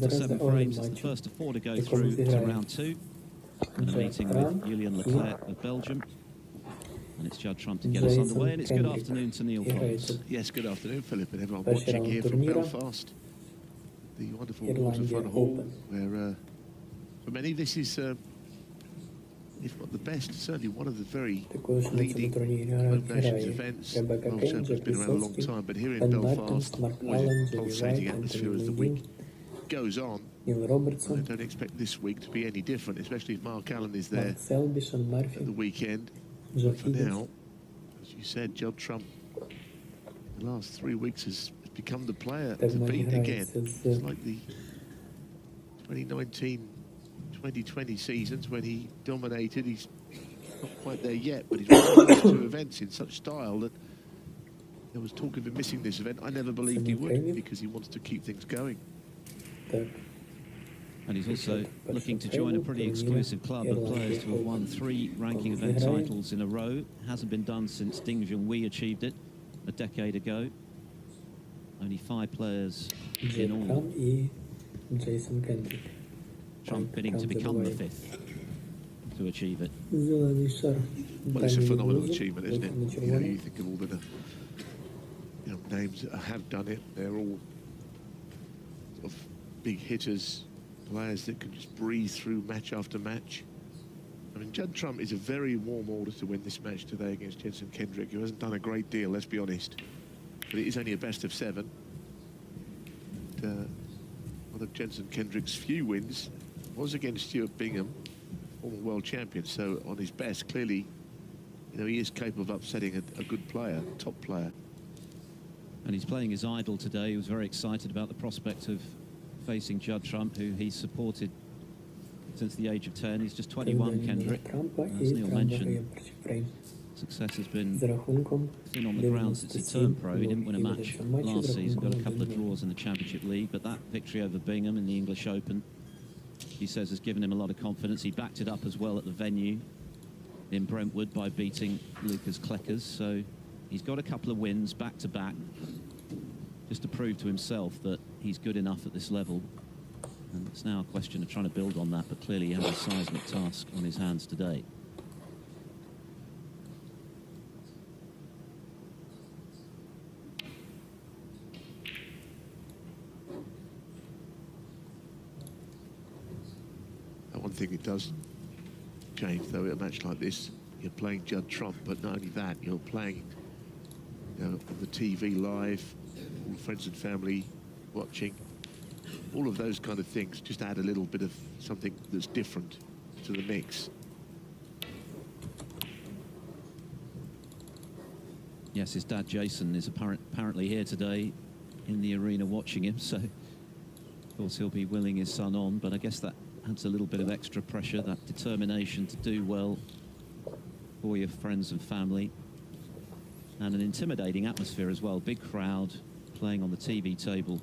7 frames. It's the first of 4 to go through to round 2. And a meeting with Julian Leclerc of Belgium. And it's Judd Trump to get us underway. And it's good afternoon to Neil Fox. Yes, good afternoon, Philip, and everyone watching here from Belfast. The wonderful Waterfront Hall, where for many this is, if not the best, certainly one of the very leading Home Nations events. Welsh Open's been around a long time, but here in Belfast, always a pulsating atmosphere as the week goes on. I don't expect this week to be any different, especially if Mark Allen is there at the weekend. But for now, as you said, Judd Trump in the last 3 weeks has become the player to beat again. It's like the 2019-2020 seasons when he dominated. He's not quite there yet, but he's won those 2 events in such style that there was talk of him missing this event. I never believed he would, because he wants to keep things going. And he's also looking to join a pretty exclusive club of players to have won 3 ranking event titles in a row. Hasn't been done since Ding Junhui achieved it a decade ago. Only 5 players in all. Trump bidding to become the 5th to achieve it. Well, it's a phenomenal achievement, isn't it? You know, you think of all the names that have done it. They're all sort of big hitters, players that can just breathe through match after match. I mean, Judd Trump is a very warm order to win this match today against Jenson Kendrick, who hasn't done a great deal, let's be honest. But it is only a best of 7. One of Jenson Kendrick's few wins was against Stuart Bingham, former world champion. So on his best, clearly, you know, he is capable of upsetting a good player, top player. And he's playing his idol today. He was very excited about the prospect of facing Judd Trump, who he's supported since the age of 10. He's just 21, Kendrick. As Neil mentioned, success has been thin on the ground since he turned pro. He didn't win a match last season, got a couple of draws in the Championship League, but that victory over Bingham in the English Open, he says, has given him a lot of confidence. He backed it up as well at the venue in Brentwood by beating Lucas Kleckers. So he's got a couple of wins back-to-back, just to prove to himself that he's good enough at this level. And it's now a question of trying to build on that, but clearly he has a seismic task on his hands today. One thing it does change, though, in a match like this, you're playing Judd Trump, but not only that, you're playing, you know, on the TV live, all friends and family watching. All of those kind of things just add a little bit of something that's different to the mix. Yes, his dad Jason is apparently here today in the arena watching him, so of course he'll be willing his son on, but I guess that adds a little bit of extra pressure, that determination to do well for your friends and family, and an intimidating atmosphere as well. Big crowd playing on the TV table.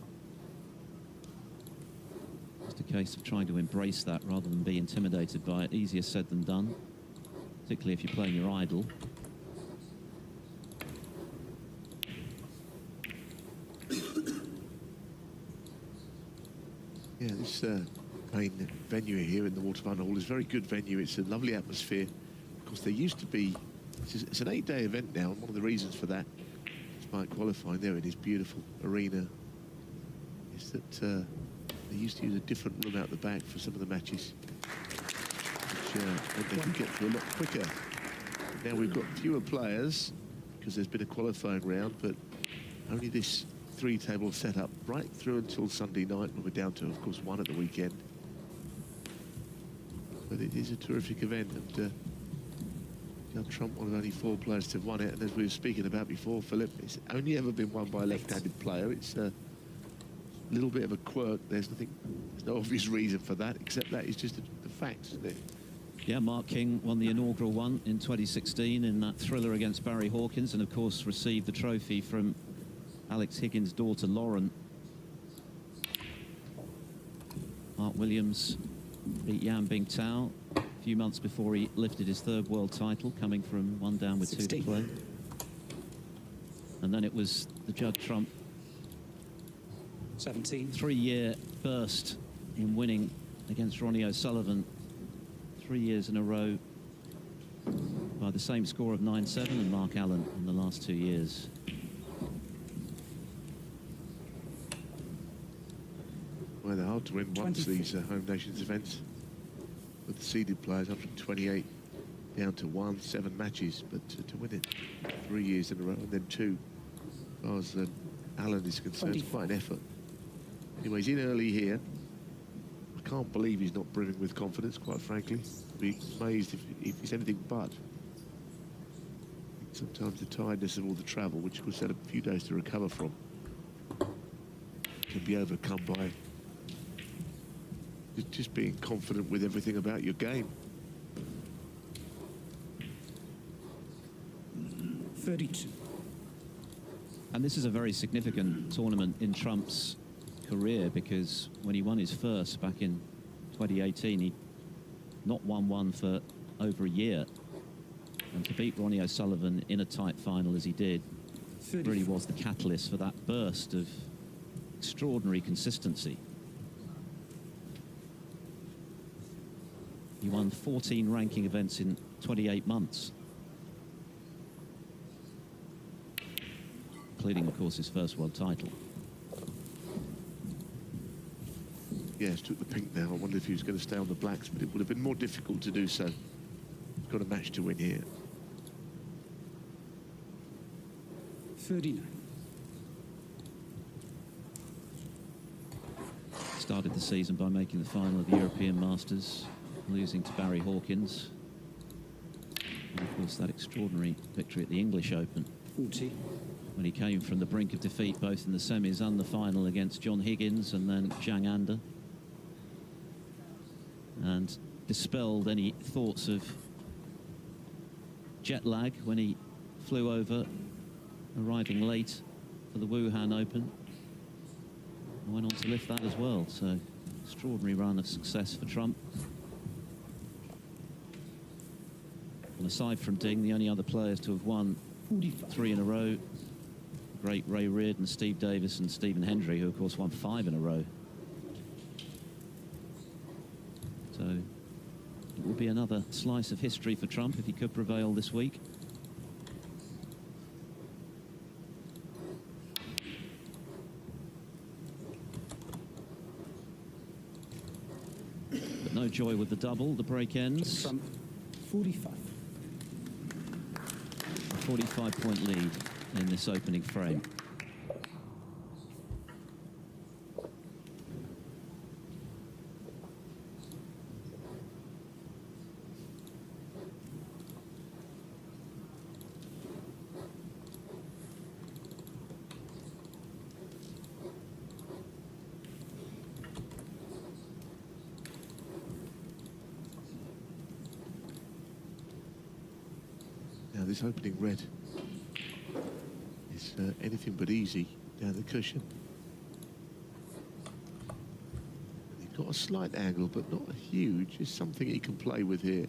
Just a case of trying to embrace that rather than be intimidated by it. Easier said than done, particularly if you're playing your idol. Yeah, this main venue here in the Waterfront Hall is a very good venue. It's a lovely atmosphere. Of course, there used to be, it's an 8-day event now, and one of the reasons for that, despite qualifying there in this beautiful arena, is that they used to use a different room out the back for some of the matches, which meant they could get through a lot quicker. Now we've got fewer players because there's been a qualifying round, but only this 3-table setup right through until Sunday night, when we're down to, of course, 1 at the weekend. But it is a terrific event, and Judd Trump, one of only 4 players to have won it, and as we were speaking about before, Philip, it's only ever been won by a left-handed player. It's a little bit of a quirk. There's no obvious reason for that, except that it's just the fact, isn't it? Yeah, Mark King won the inaugural one in 2016 in that thriller against Barry Hawkins, and of course received the trophy from Alex Higgins' daughter Lauren. Mark Williams beat Yan Bingtao a few months before he lifted his 3rd world title, coming from 1 down with 2 to play. And then it was the Judd Trump 17 3-year burst in winning against Ronnie O'Sullivan 3 years in a row by the same score of 9-7, and Mark Allen in the last 2 years. Well, they're hard to win once, these home nations events. With the seeded players, 128 down to 1, 7 matches, but to win it 3 years in a row and then 2, as far as Allen is concerned, it's quite an effort. Anyway, he's in early here. I can't believe he's not brimming with confidence, quite frankly. I'd be amazed if he's anything but. Sometimes the tiredness of all the travel, which of course had a few days to recover from, can be overcome by just being confident with everything about your game. 32. And this is a very significant tournament in Trump's career, because when he won his first back in 2018, he not won one for over a year. And to beat Ronnie O'Sullivan in a tight final as he did really was the catalyst for that burst of extraordinary consistency. He won 14 ranking events in 28 months. Including, of course, his first world title. Yes, took the pink now. I wonder if he was going to stay on the blacks, but it would have been more difficult to do so. He's got a match to win here. 39. Started the season by making the final of the European Masters, losing to Barry Hawkins. And of course, that extraordinary victory at the English Open. 40. When he came from the brink of defeat both in the semis and the final against John Higgins and then Zhang Anda, and dispelled any thoughts of jet lag when he flew over, arriving late for the Wuhan Open, and went on to lift that as well. So extraordinary run of success for Trump. And aside from Ding, the only other players to have won 3 in a row, great Ray Reardon, Steve Davis and Stephen Hendry, who of course won 5 in a row. So it will be another slice of history for Trump if he could prevail this week. But no joy with the double. The break ends. Trump, 45. A 45-point lead in this opening frame. Now this opening red is anything but easy down the cushion. He's got a slight angle, but not huge. It's something he can play with here.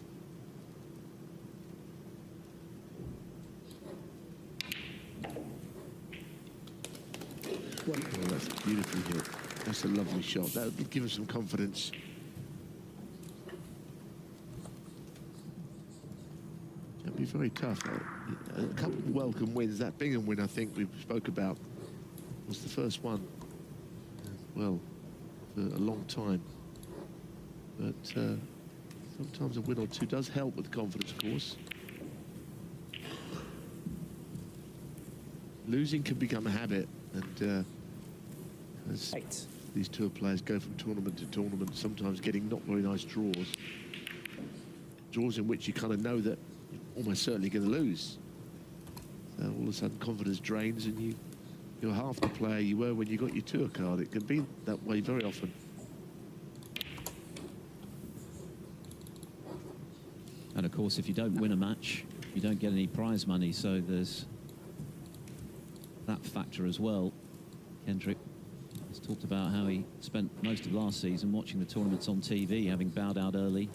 Oh, that's beautifully hit. That's a lovely shot. That would give him some confidence. Be very tough. A couple of welcome wins. That Bingham win, I think we spoke about, was the first one, well, for a long time. But sometimes a win or two does help with confidence, of course. Losing can become a habit, and as these tour players go from tournament to tournament, sometimes getting not very nice draws. Draws in which you kind of know that almost certainly going to lose. So all of a sudden confidence drains and you're half the player you were when you got your tour card. It can be that way very often. And of course, if you don't win a match, you don't get any prize money, so there's that factor as well. Kendrick has talked about how he spent most of last season watching the tournaments on TV, having bowed out early,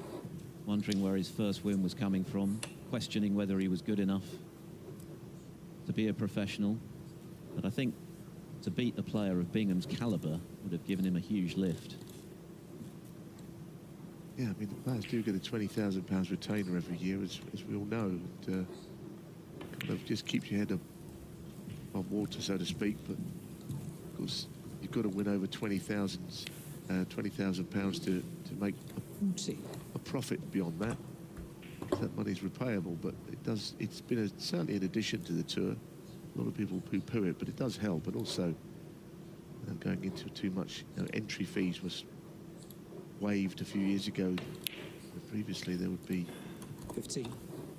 wondering where his first win was coming from, questioning whether he was good enough to be a professional. But I think to beat a player of Bingham's caliber would have given him a huge lift. Yeah, I mean, the players do get a £20,000 retainer every year, as we all know. And, kind of just keeps your head above water, so to speak. But of course, you've got to win over £20,000 to make a profit beyond that. That money's repayable, but it's been certainly an addition to the tour. A lot of people poo-poo it, but it does help. And also, going into too much, entry fees was waived a few years ago. Previously, there would be 15.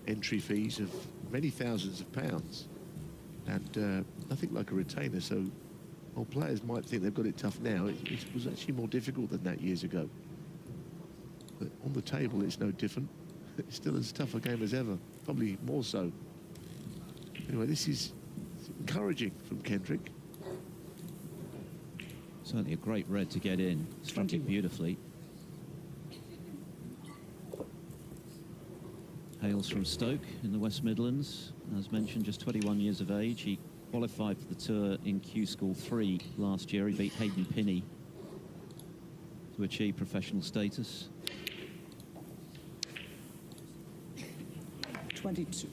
Entry fees of many thousands of pounds, and nothing like a retainer. So, while players might think they've got it tough now, it was actually more difficult than that years ago. But on the table, it's no different. It's still as tough a game as ever, probably more so. Anyway, this is encouraging from Kendrick. Certainly a great red to get in. Struck it beautifully. Hails from Stoke in the West Midlands. As mentioned, just 21 years of age. He qualified for the tour in Q School 3 last year. He beat Hayden Pinney to achieve professional status. 22.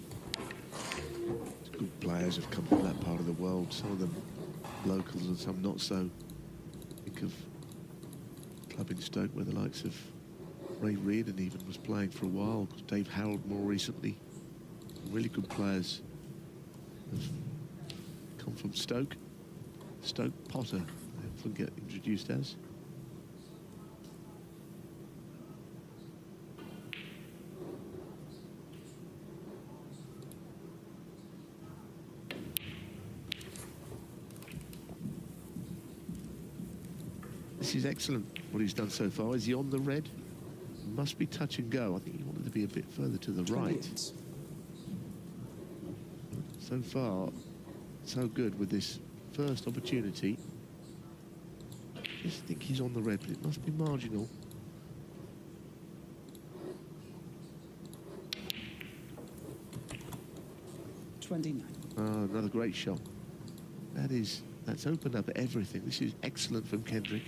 Good players have come from that part of the world. Some of them locals and some not so. Think of a club in Stoke where the likes of Ray Reardon even was playing for a while. Dave Harold more recently. Really good players have come from Stoke. Stoke Potter, they often get introduced as. This is excellent, what he's done so far. Is he on the red? Must be touch and go. I think he wanted to be a bit further to the right. So far, so good with this first opportunity. I just think he's on the red, but it must be marginal. Another great shot. That's opened up everything. This is excellent from Kendrick.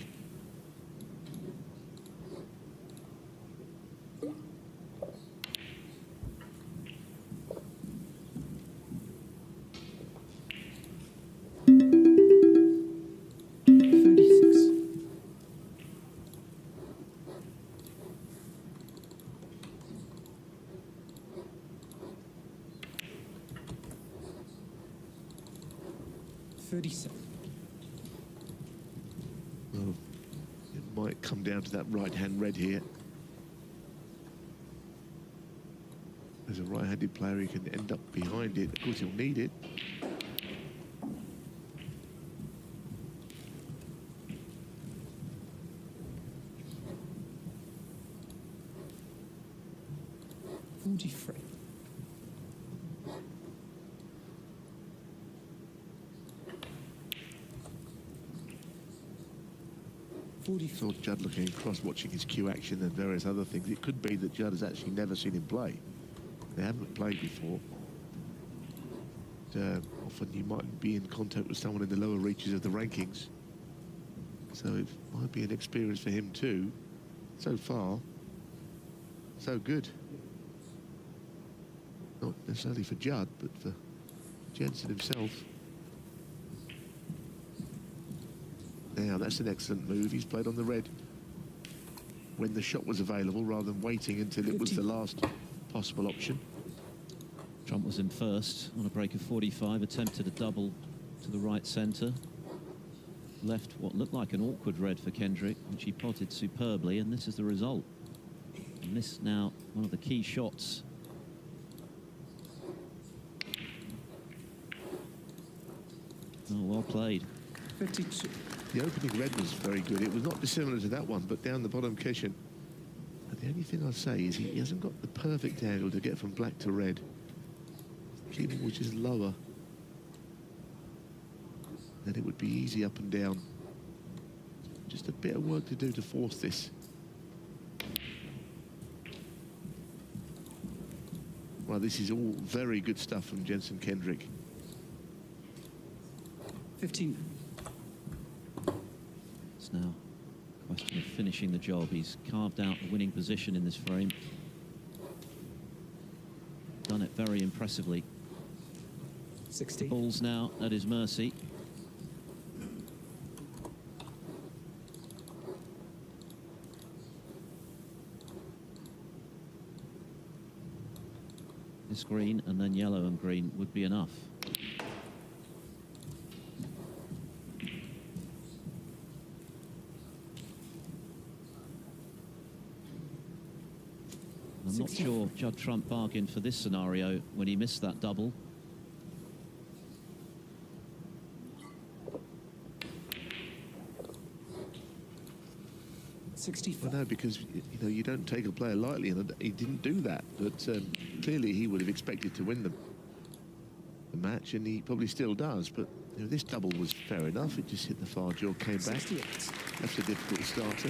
Well, it might come down to that right-hand red here. As a right-handed player, he can end up behind it. Of course, he'll need it. Saw Judd looking across, watching his cue action and various other things. It could be that Judd has actually never seen him play. They haven't played before. Often you might be in contact with someone in the lower reaches of the rankings. So it might be an experience for him too. So far, so good. Not necessarily for Judd, but for Jenson himself. Now, that's an excellent move. He's played on the red when the shot was available rather than waiting until it was the last possible option. Trump was in first on a break of 45, attempted a double to the right centre. Left what looked like an awkward red for Kendrick, which he potted superbly, and this is the result. And this now one of the key shots. Oh, well played. 52. The opening red was very good. It was not dissimilar to that one, but down the bottom cushion. And the only thing I'd say is he hasn't got the perfect angle to get from black to red. Keeping which is lower. Then it would be easy up and down. Just a bit of work to do to force this. Well, this is all very good stuff from Jenson Kendrick. 15. It's now Question of finishing the job. He's carved out a winning position in this frame. Done it very impressively. 60. Ball's now at his mercy. This green and then yellow and green would be enough. I'm not sure Judd Trump bargained for this scenario when he missed that double. Well, no, because you don't take a player lightly, and he didn't do that. But clearly, he would have expected to win the match, and he probably still does. But this double was fair enough. It just hit the far jaw, came back. That's a difficult starter.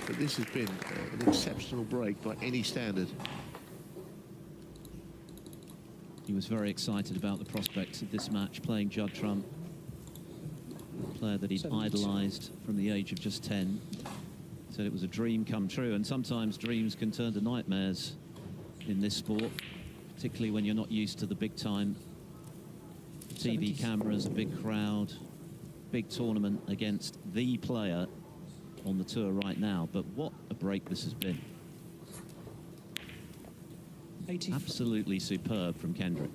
But this has been an exceptional break by any standard. He was very excited about the prospects of this match, playing Judd Trump, a player that he'd idolised from the age of just 10. Said it was a dream come true, and sometimes dreams can turn to nightmares in this sport, particularly when you're not used to the big time. TV cameras, a big crowd, big tournament against the player on the tour right now. But what a break this has been. 80. Absolutely superb from Kendrick.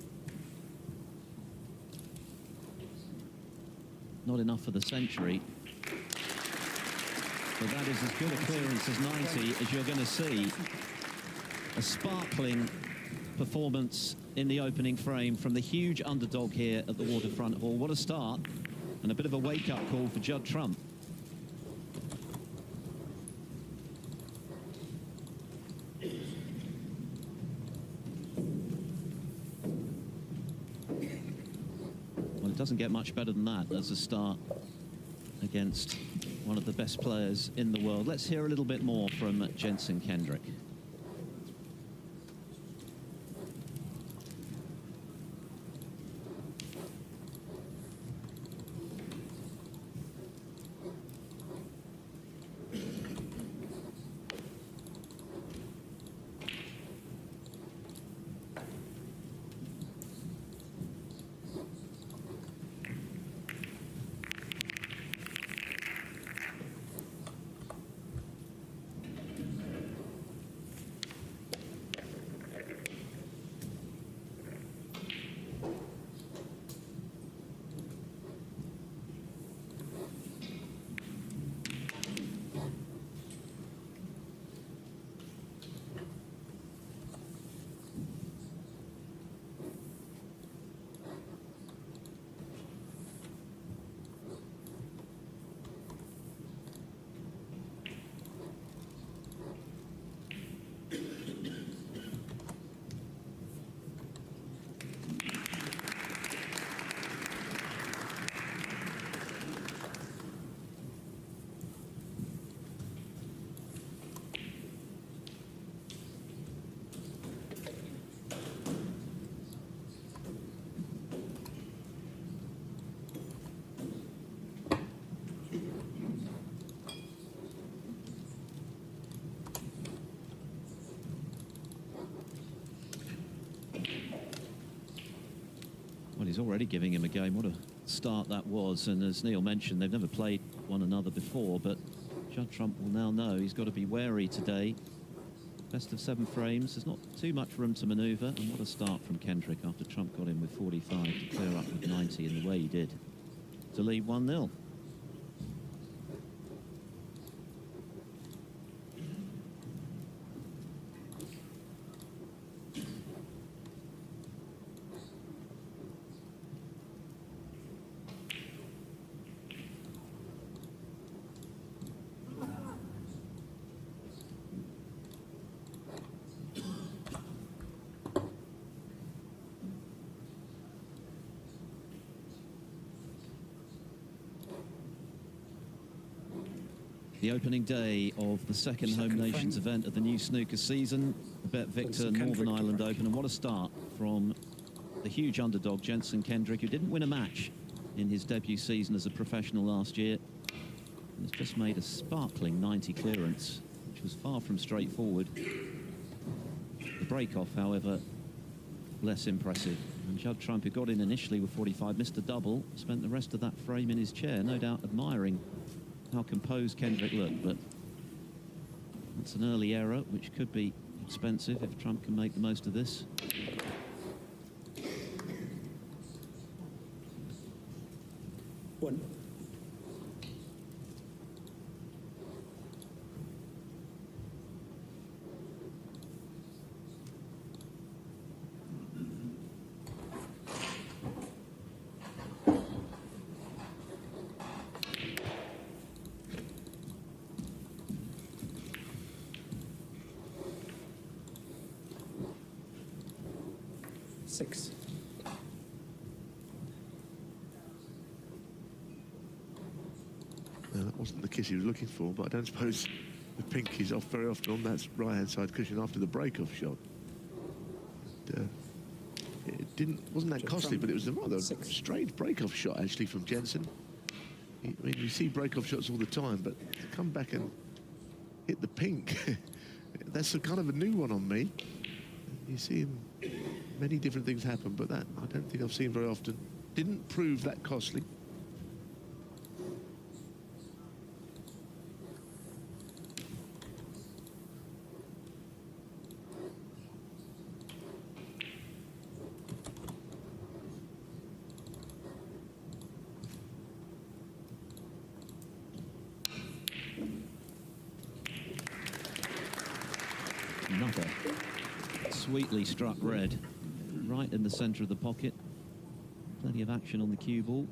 Not enough for the century. But that is as good a clearance as 90 as you're going to see. A sparkling performance in the opening frame from the huge underdog here at the Waterfront Hall. What a start, and a bit of a wake-up call for Judd Trump. Well, it doesn't get much better than that as a start against one of the best players in the world. Let's hear a little bit more from Jenson Kendrick. Well, he's already giving him a game. What a start that was. And as Neil mentioned, they've never played one another before, but Judd Trump will now know he's got to be wary today. Best of 7 frames. There's not too much room to manoeuvre. And what a start from Kendrick after Trump got in with 45 to clear up with 90 in the way he did to lead 1-0. The opening day of the second Home Nations event of the new snooker season, the Bet Victor Northern Ireland Open. And what a start from the huge underdog, Jenson Kendrick, who didn't win a match in his debut season as a professional last year. and has just made a sparkling 90 clearance, which was far from straightforward. The break-off, however, less impressive. And Judd Trump, who got in initially with 45, missed a double, spent the rest of that frame in his chair, no doubt admiring how composed Kendrick looked. But that's an early error, which could be expensive if Trump can make the most of this. One. Six. That wasn't the kiss he was looking for, but I don't suppose the pink is off very often on that right-hand side cushion after the break-off shot. It wasn't that costly, but it was a rather strange break-off shot, actually, from Jenson. I mean, you see break-off shots all the time, but to come back and hit the pink, that's a kind of a new one on me. You see many different things happen, but that I don't think I've seen very often. Didn't prove that costly. Another sweetly struck red, right in the centre of the pocket. Plenty of action on the cue ball.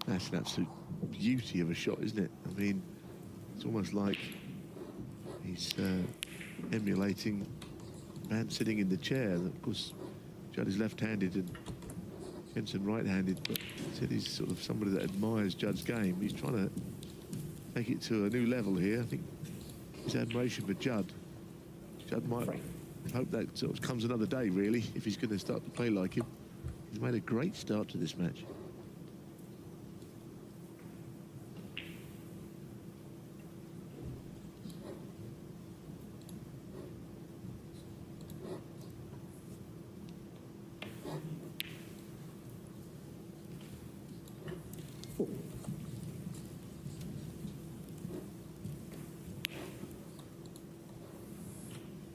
That's an absolute beauty of a shot, isn't it? I mean, it's almost like he's emulating a man sitting in the chair. Of course, Judd is left-handed and Jenson right-handed, but he's sort of somebody that admires Judd's game. He's trying to take it to a new level here. I think his admiration for Judd might hope that sort of comes another day, really, if he's going to start to play like him. He's made a great start to this match.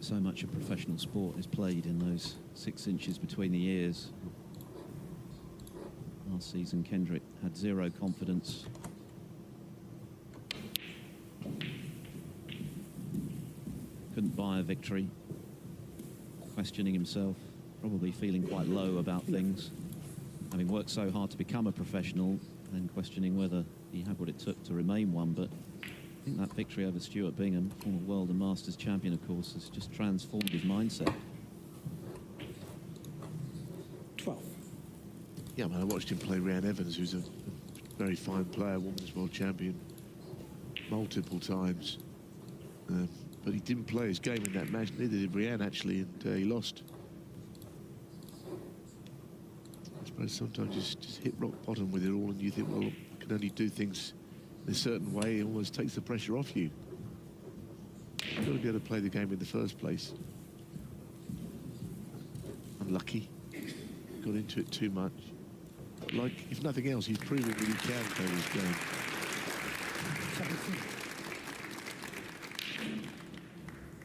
So much of professional sport is played in those 6 inches between the ears. Last season, Kendrick had zero confidence. Couldn't buy a victory. Questioning himself, probably feeling quite low about things. Having worked so hard to become a professional, then questioning whether he had what it took to remain one. But I think that victory over Stuart Bingham, former world and masters champion, of course, has just transformed his mindset. 12. Yeah, I mean, I watched him play Rhian Evans, who's a very fine player, women's world champion, multiple times. But he didn't play his game in that match, neither did Rhian, actually, and he lost. I suppose sometimes you just hit rock bottom with it all, and you think, well, I can only do things in a certain way. It almost takes the pressure off you. You've got to be able to play the game in the first place. Unlucky. Got into it too much. But like, if nothing else, he's proving that he can play this game.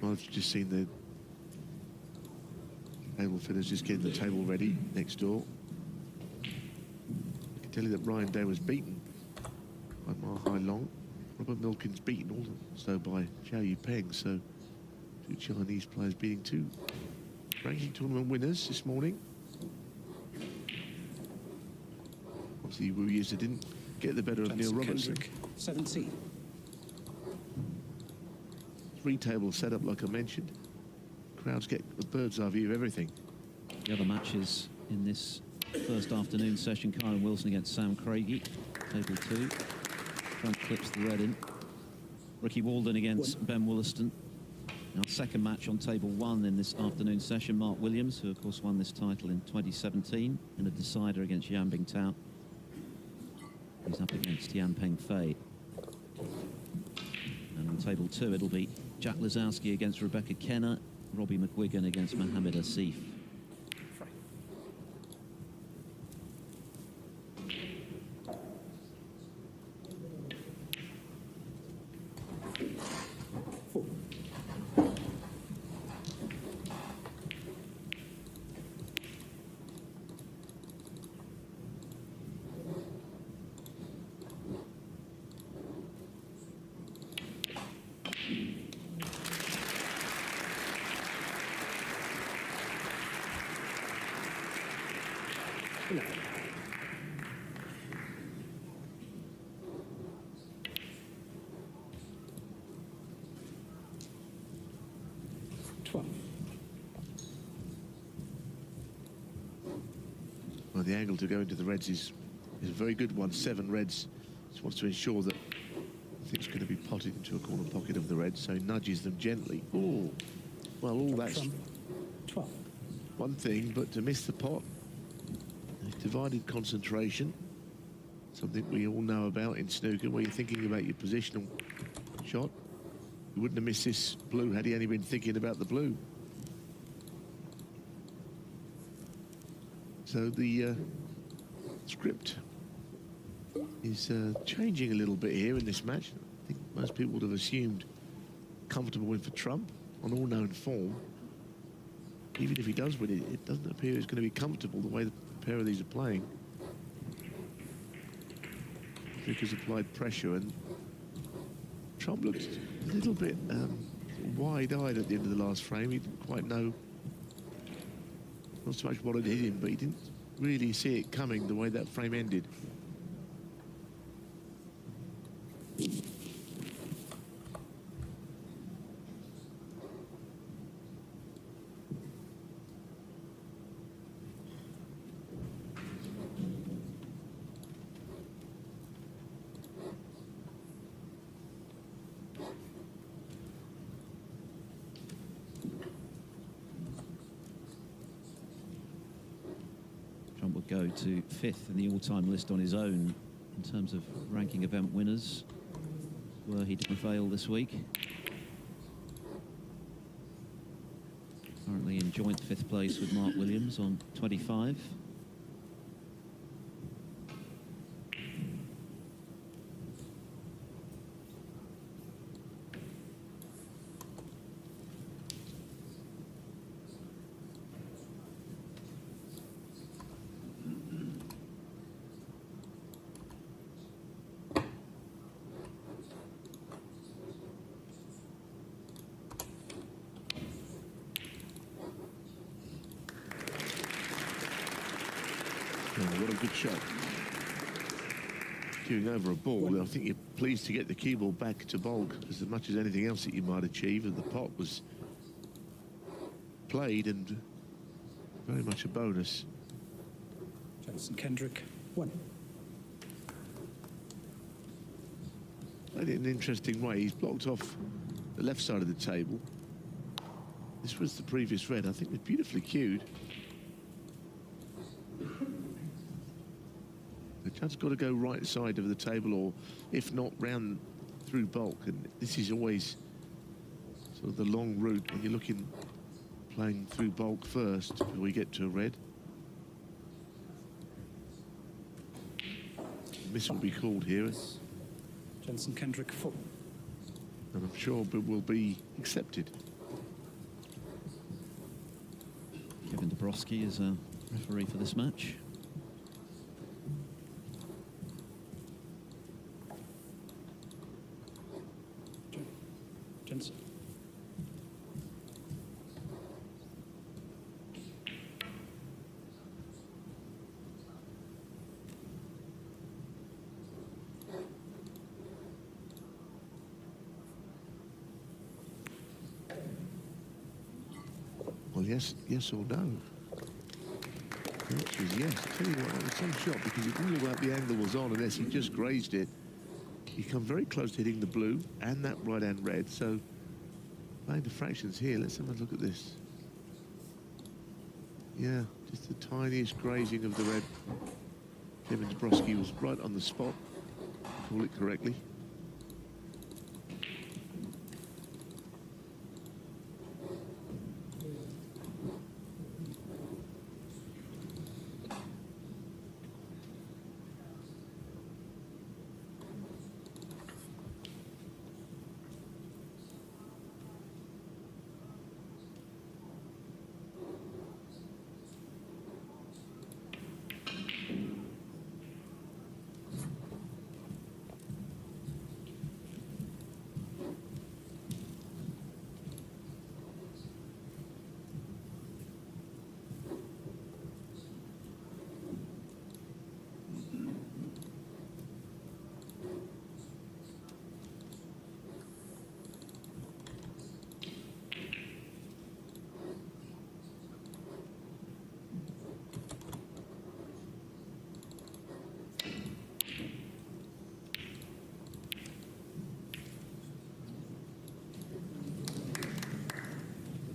Well, I've just seen the table fitters just getting the table ready next door. I can tell you that Ryan Day was beaten by Ma Hai Long. Robert Milkin's beaten also by Zhou Yupeng. So 2 Chinese players beating 2 ranking tournament winners this morning. Obviously, Wu Yiza didn't get the better of Neil Robertson. Kendrick, 17. 3 tables set up, like I mentioned. Crowds get a bird's eye view of everything. The other matches in this first afternoon session: Kyron Wilson against Sam Craigie, table 2. Trump clips the red in. Ricky Walden against Ben Wollaston. Our second match on table 1 in this afternoon session: Mark Williams, who of course won this title in 2017 in a decider against Yan Bingtao. He's up against Yan Peng Fei. On table 2, it'll be Jack Lazowski against Rebecca Kenner, Robbie McGuigan against Mohammed Asif. Well, the angle to go into the reds is a very good one. 7 reds. Just wants to ensure that it's going to be potted into a corner pocket of the reds, so he nudges them gently. Oh, well, all that's 12. One thing, but to miss the pot, divided concentration, something we all know about in snooker, where you're thinking about your positional shot. You wouldn't have missed this blue had he only been thinking about the blue. So the script is changing a little bit here in this match. I think most people would have assumed comfortable win for Trump on all known form. Even if he does win it, it doesn't appear it's going to be comfortable the way the pair of these are playing. Vickers applied pressure, and Trump looked a little bit wide-eyed at the end of the last frame. He didn't quite know not so much what had hit him, but he didn't really see it coming the way that frame ended. Trump would go to 5th in the all-time list on his own in terms of ranking event winners, were he to prevail this week. Currently in joint 5th place with Mark Williams on 25. What a good shot. Queuing over a ball, I think you're pleased to get the cue ball back to bulk, as much as anything else that you might achieve, and the pot was played and very much a bonus. Jenson, Kendrick, 1. Played it in an interesting way. He's blocked off the left side of the table. This was the previous red. I think it was beautifully cued. The Judd's got to go right side of the table, or if not, round through bulk. And this is always sort of the long route when you're looking, playing through bulk first before we get to a red. Miss will be called here. Jenson, Kendrick, 4. And I'm sure it will be accepted. Kevin Dabrowski is a referee for this match. Jenson. Well, yes or no? The answer is yes. I tell you what, it was some shot, because it didn't look like the angle was on unless he just grazed it. He come very close to hitting the blue and that right-hand red, so playing the fractions here. Let's have a look at this. Yeah, just the tiniest grazing of the red. Kevin Dabrowski was right on the spot, call it correctly.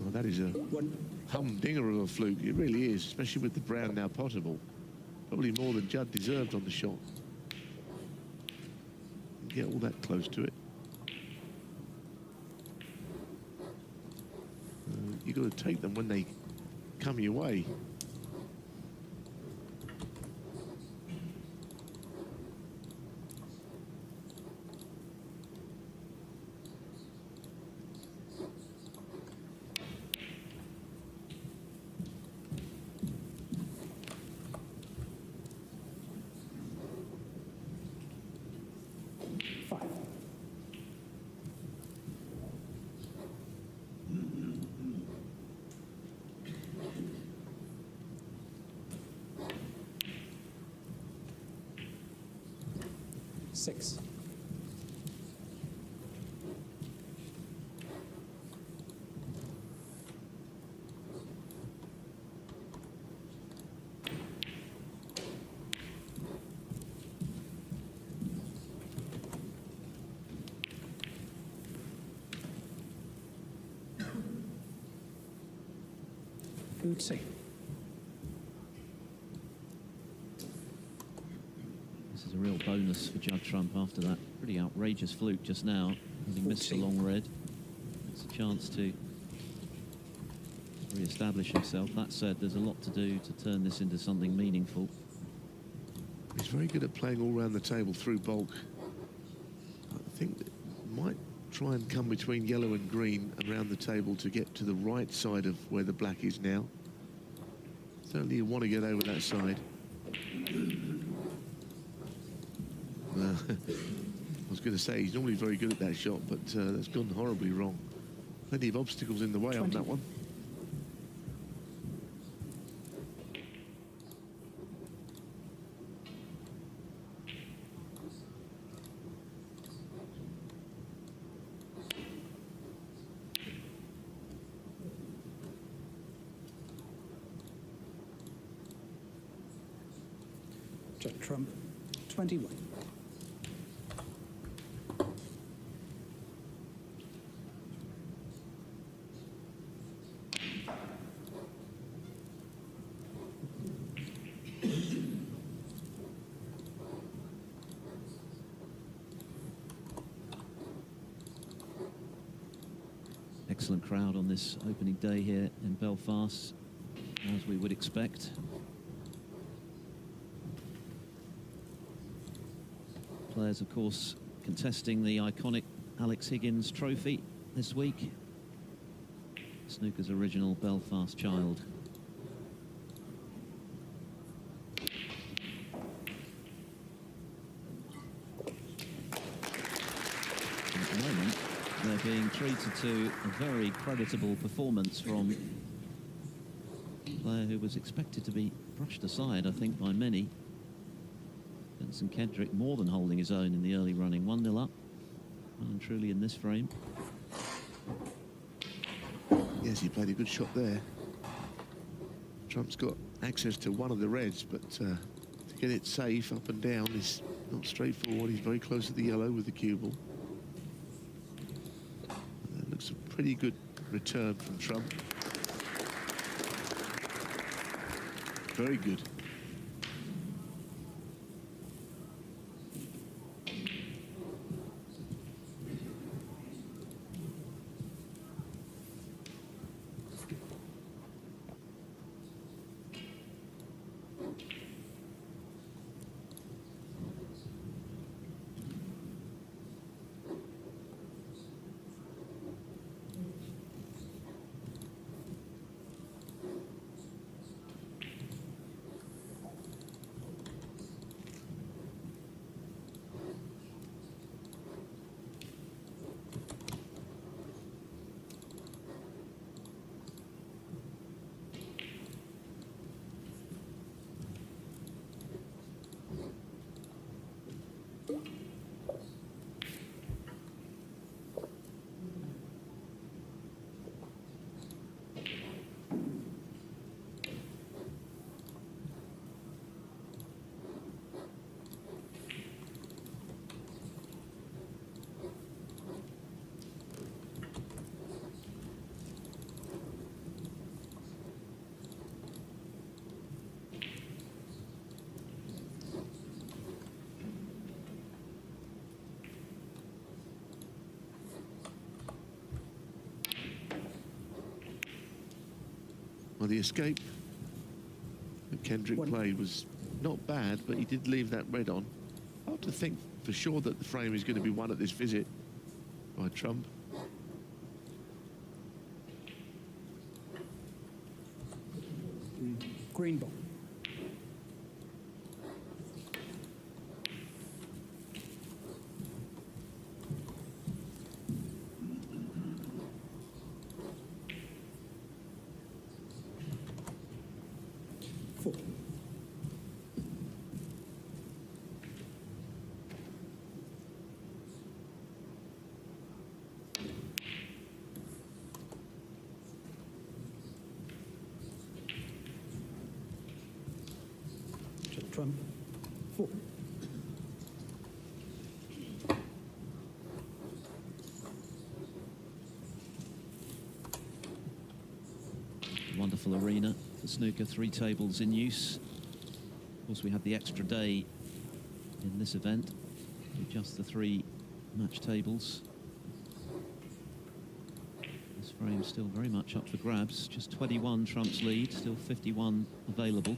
Oh, that is a humdinger of a fluke. It really is, especially with the brown now potable. Probably more than Judd deserved on the shot. Get all that close to it. You've got to take them when they come your way. Six. Food safe. This is a real bonus for Judd Trump after that pretty outrageous fluke just now, having missed a long red. It's a chance to re-establish himself. That said, there's a lot to do to turn this into something meaningful. He's very good at playing all around the table through bulk. I think that might try and come between yellow and green around the table to get to the right side of where the black is now. Certainly you want to get over that side. I was going to say, he's normally very good at that shot, but that's gone horribly wrong. Plenty of obstacles in the way 20. on that one. Judd Trump, 21. Excellent crowd on this opening day here in Belfast, as we would expect. Players, of course, contesting the iconic Alex Higgins trophy this week. Snooker's original Belfast child. At the moment, they're being treated to a very creditable performance from a player who was expected to be brushed aside, I think, by many. Jenson Kendrick more than holding his own in the early running. 1-0 up, well and truly in this frame. Yes, he played a good shot there. Trump's got access to one of the reds, but to get it safe up and down is not straightforward. He's very close to the yellow with the cue ball. That looks a pretty good return from Trump. Very good. the escape that Kendrick played was not bad, but he did leave that red on. Hard to think for sure that the frame is going to be won at this visit by Trump. Green ball. Trump, 4. Wonderful arena for snooker, 3 tables in use. Of course, we had the extra day in this event with just the 3 match tables. This frame still very much up for grabs. Just 21 Trump's lead, still 51 available.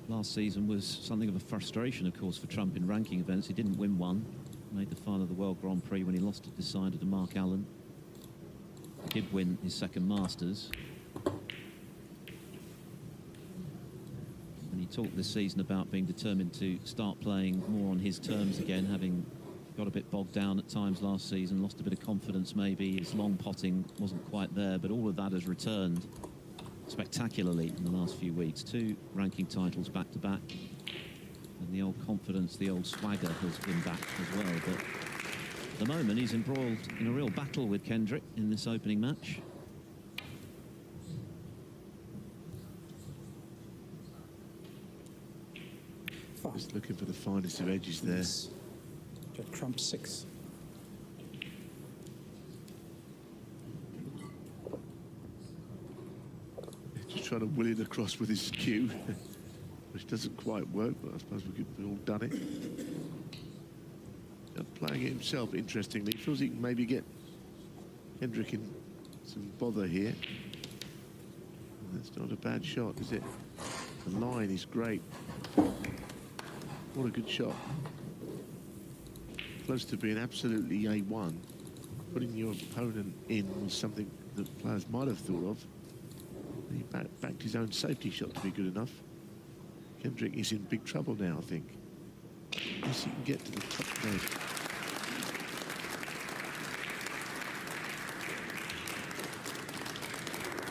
Last season was something of a frustration, of course, for Trump in ranking events. He didn't win one. Made the final of the World Grand Prix when he lost it decider to Mark Allen. He did win his second Masters. And he talked this season about being determined to start playing more on his terms again, having got a bit bogged down at times last season, lost a bit of confidence maybe. His long potting wasn't quite there, but all of that has returned spectacularly in the last few weeks. 2 ranking titles back to back, and the old confidence, the old swagger has been back as well. But at the moment he's embroiled in a real battle with Kendrick in this opening match. Just looking for the finest of edges there. Judd, Trump, 6. Trying to will it across with his cue, which doesn't quite work, but I suppose we've all done it. Playing it himself, interestingly, feels he can maybe get Kendrick in some bother here. That's not a bad shot, is it? The line is great. What a good shot. Close to being absolutely A1. Putting your opponent in was something that players might have thought of. He backed his own safety shot to be good enough. Kendrick is in big trouble now, I think. Yes, he can get to the top leg.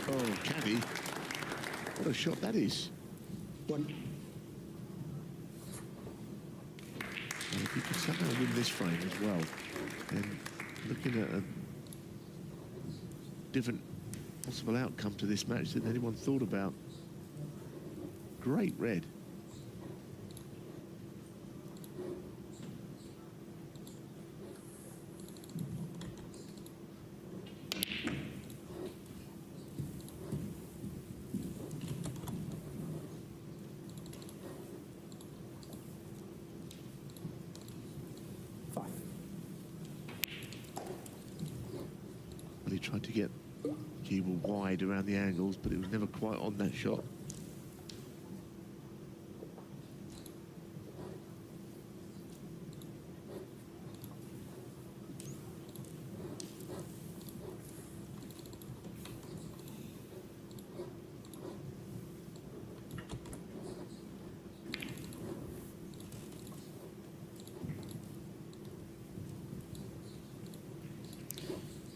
Oh, caddy. What a shot that is. 1. And if you can somehow win this frame as well, then looking at a different possible outcome to this match than anyone thought about. Great red. Well, he tried to get Keeble wide around the angles, but it was never quite on that shot.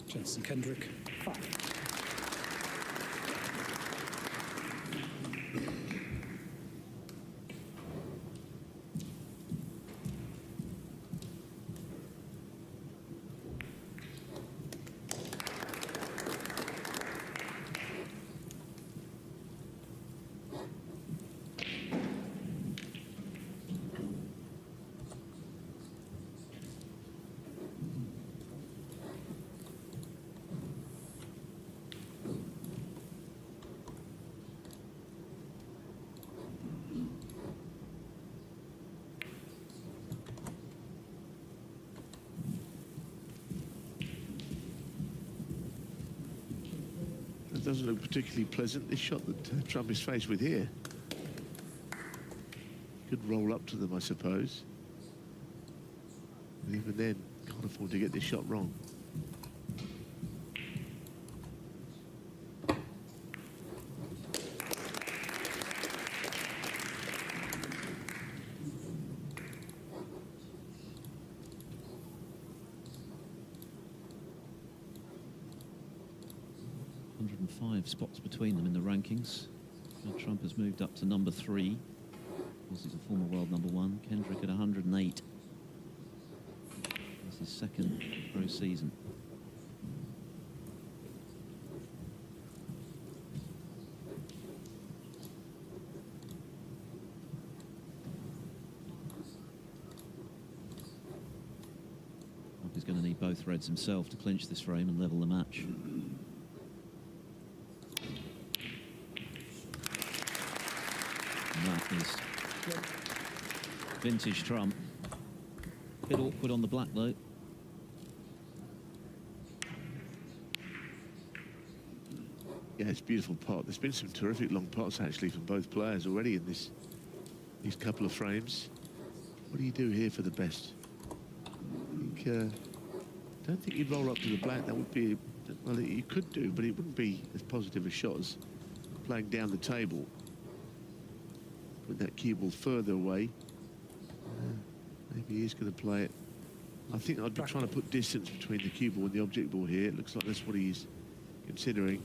Jenson, Kendrick, 5. doesn't look particularly pleasant, this shot that Trump is faced with here. Could roll up to them, I suppose. But even then, can't afford to get this shot wrong. Spots between them in the rankings. Judd Trump has moved up to number 3. Of course, he's a former world number 1. Kendrick at 108. This is his second pro season. He's going to need both reds himself to clinch this frame and level the match. That is vintage Trump. A bit awkward on the black though. Yeah, it's a beautiful pot. There's been some terrific long pots actually from both players already in these couple of frames. What do you do here for the best? I don't think you'd roll up to the black. That would be, well, you could do, but it wouldn't be as positive a shot as playing down the table. Put that cue ball further away. Maybe he's going to play it. I think I'd be trying to put distance between the cue ball and the object ball here. It looks like that's what he's considering.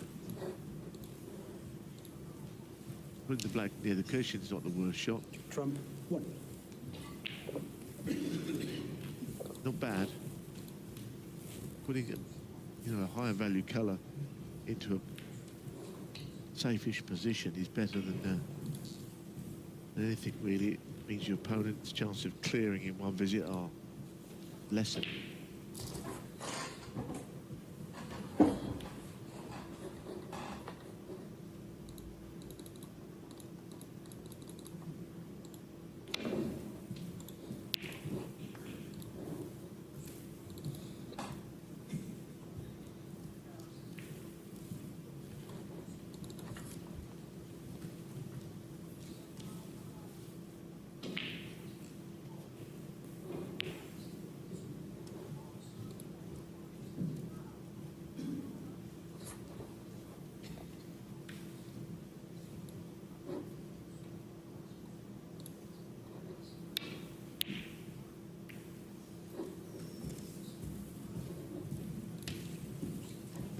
Putting the black near the cushion is not the worst shot. Trump 1. Not bad. Putting a higher value colour into a safe-ish position is better than anything really. It means your opponent's chance of clearing in one visit are lessened.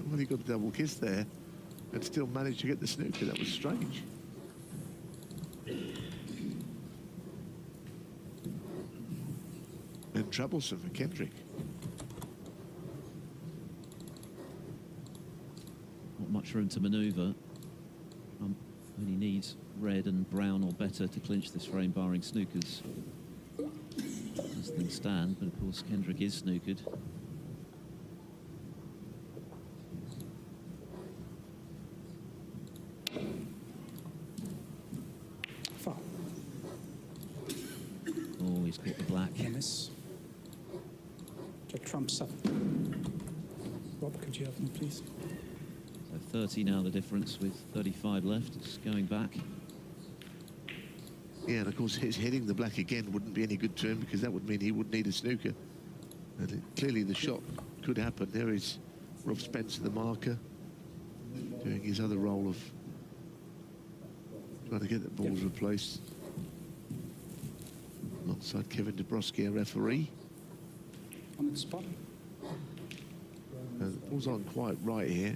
Well, he got a double kiss there and still managed to get the snooker. That was strange. And troublesome for Kendrick. Not much room to manoeuvre. Only needs red and brown or better to clinch this frame, barring snookers. As things stand, but of course Kendrick is snookered. Oh, he's caught the black. Miss. Judd Trump 7. Rob, could you help me, please? So 30 now the difference with 35 left. It's going back. Yeah, and of course his hitting the black again wouldn't be any good to him because that would mean he would need a snooker. And clearly the shot could happen. There is Rob Spencer, the marker, doing his other role of trying to get the balls replaced. Alongside Kevin Dabrowski, a referee. On its spot. The ball's on quite right here.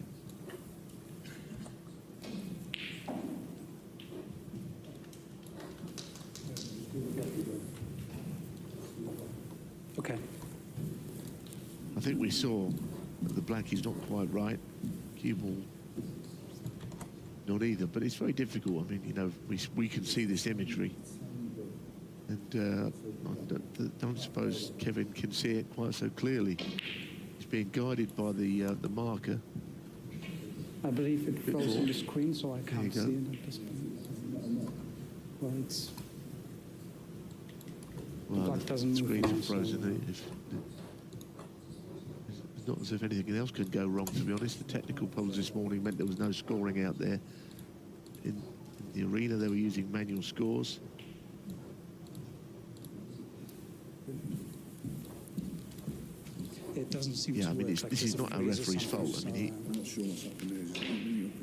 Okay. I think we saw that the black is not quite right. Cue ball, not either, but it's very difficult. I mean, you know, we can see this imagery. And I don't suppose Kevin can see it quite so clearly. He's being guided by the marker. I believe it froze on the screen, so I can't see go. it at this point. Well, it's... Well, black the doesn't move screens now, are frozen. so- If Not as if anything else can go wrong, to be honest. The technical problems this morning meant there was no scoring out there. In the arena, they were using manual scores. It doesn't seem to I mean, work. this is not our referee's fault. I mean, I'm not sure what's happened there. Just keep ringing up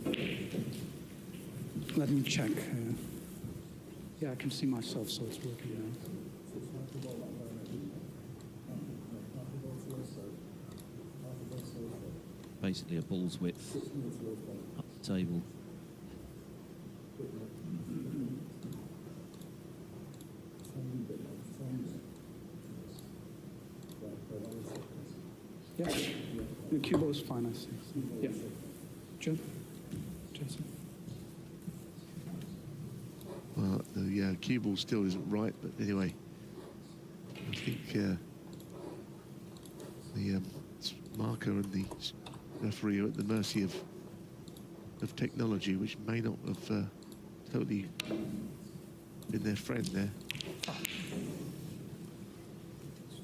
again. Let me check. Yeah, I can see myself, so it's working now. Basically a ball's width up the table. Yeah, the cue ball is fine, I see. Yeah. Judd? Jenson? well, the cue ball still isn't right, but anyway, I think the marker and the referee are at the mercy of technology, which may not have totally been their friend there.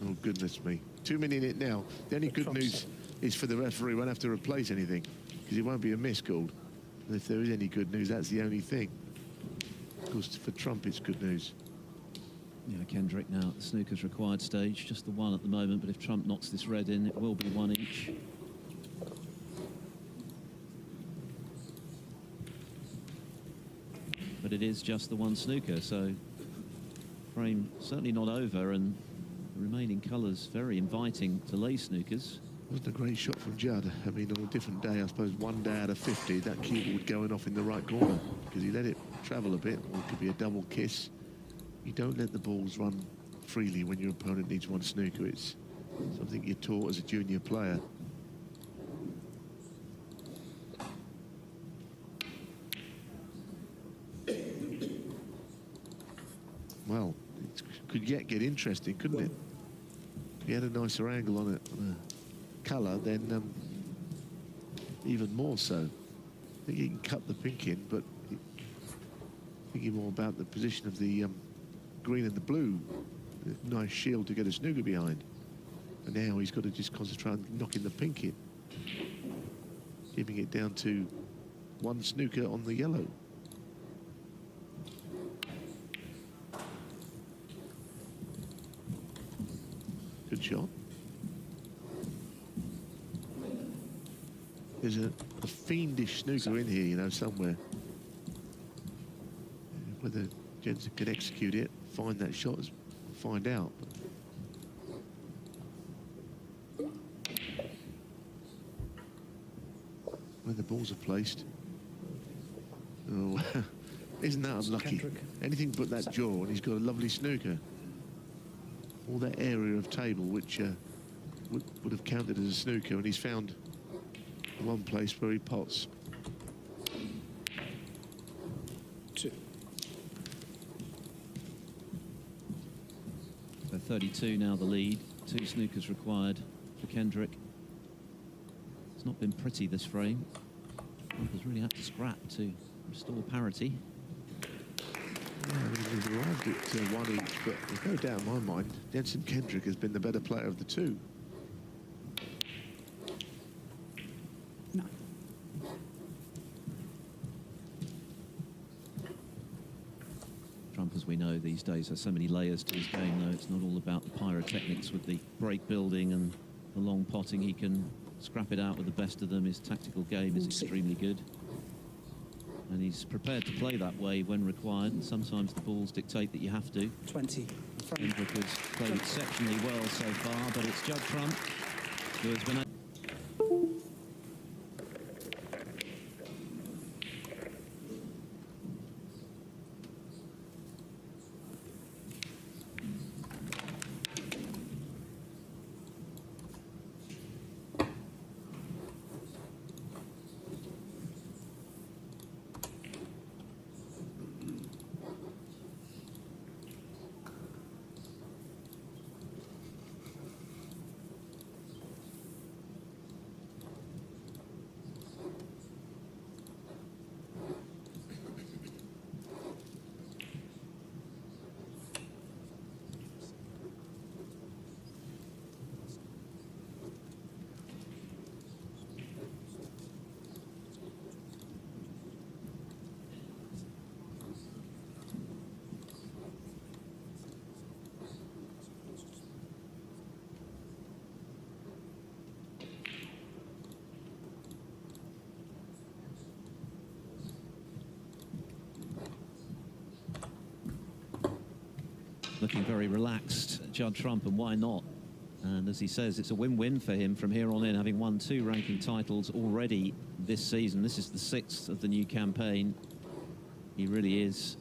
Oh, goodness me. 2 minutes in it now. The only good news is for the referee, won't have to replace anything, because it won't be a miss called. And if there is any good news, that's the only thing. Of course, for Trump, it's good news. Yeah, Kendrick now at the snooker's required stage, just the one at the moment, but if Trump knocks this red in, it will be one each. But it is just the one snooker, so frame certainly not over, and the remaining colours very inviting to lay snookers. Wasn't a great shot from Judd. I mean, on a different day, I suppose one day out of 50, that cue ball would go off in the right corner, because he let it travel a bit, or it could be a double kiss. You don't let the balls run freely when your opponent needs one snooker. It's something you're taught as a junior player. Well, it could yet get interesting, couldn't it? If you had a nicer angle on it, on a colour, then even more so. I think you can cut the pink in, but thinking more about the position of the green and the blue. Nice shield to get a snooker behind. And now he's got to just concentrate on knocking the pink in, keeping it down to one snooker on the yellow. Good shot. There's a fiendish snooker in here, you know, somewhere. Whether Jenson can execute it, find that shot, find out. Where the balls are placed. Oh, isn't that unlucky? Kendrick. Anything but that jaw, and he's got a lovely snooker. All that area of table which would have counted as a snooker, and he's found one place where he pots. 2. So 32 now the lead, 2 snookers required for Kendrick. It's not been pretty, this frame. Trump has really had to scrap to restore parity. Yeah, I mean, we've arrived at one each, but there's no doubt in my mind, Jenson Kendrick has been the better player of the two. No. Trump, as we know these days, has so many layers to his game, though. It's not all about the pyrotechnics with the break building and the long potting. He can scrap it out with the best of them. His tactical game is extremely good. And he's prepared to play that way when required, and sometimes the balls dictate that you have to. 20. Kendrick has played exceptionally well so far, but it's Judd Trump who has been... very relaxed, Judd Trump, and why not? And as he says, it's a win-win for him from here on in, having won 2 ranking titles already this season. This is the 6th of the new campaign. He really is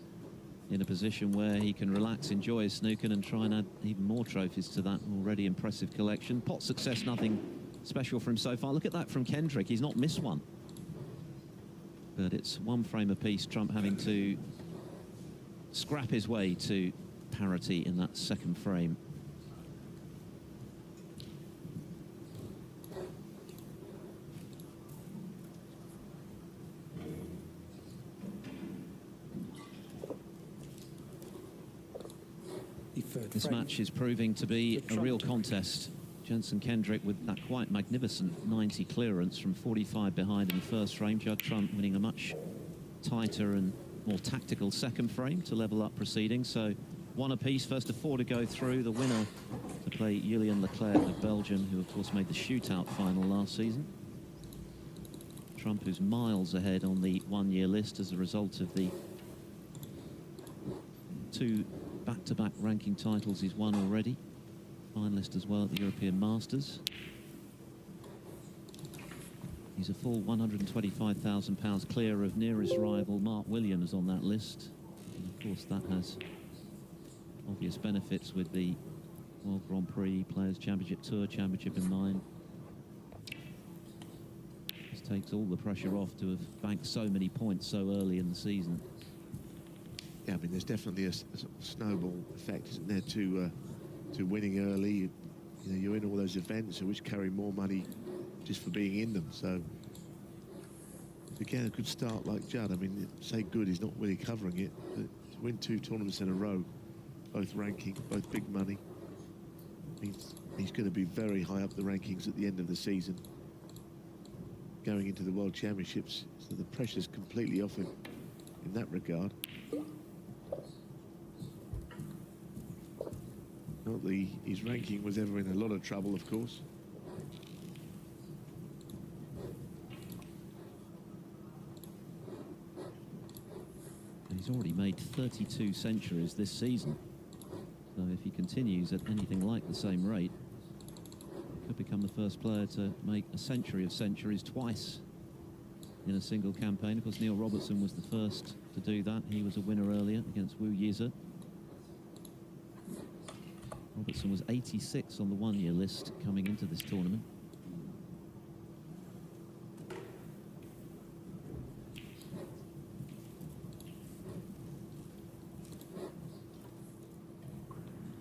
in a position where he can relax, enjoy his snooker, and try and add even more trophies to that already impressive collection. Pot success, nothing special for him so far. Look at that from Kendrick. He's not missed one. But it's 1 frame apiece, Trump having to scrap his way to parity in that 2nd frame. This match is proving to be a real contest. Jenson Kendrick with that quite magnificent 90 clearance from 45 behind in the 1st frame. Judd Trump winning a much tighter and more tactical 2nd frame to level up proceedings. So 1 apiece, first of 4 to go through. The winner to play Julian Leclerc of Belgium, who of course made the shootout final last season. Trump, who's miles ahead on the 1-year list as a result of the 2 back-to-back ranking titles he's won already. Finalist as well at the European Masters. He's a full £125,000 clear of nearest rival Mark Williams on that list. And of course that has obvious benefits with the World Grand Prix, Players Championship, Tour Championship in mind. This takes all the pressure off to have banked so many points so early in the season. Yeah, I mean, there's definitely a sort of snowball effect, isn't there, to winning early. You know, you're in all those events which carry more money just for being in them. So, again, a good start like Judd. I mean, say good, he's not really covering it, but to win 2 tournaments in a row, both ranking, both big money, means he's going to be very high up the rankings at the end of the season, going into the World Championships. So the pressure's completely off him in that regard. Not that his ranking was ever in a lot of trouble, of course. He's already made 32 centuries this season. So if he continues at anything like the same rate, he could become the first player to make a century of centuries twice in a single campaign. Of course, Neil Robertson was the first to do that. He was a winner earlier against Wu Yize. Robertson was 86 on the 1-year list coming into this tournament.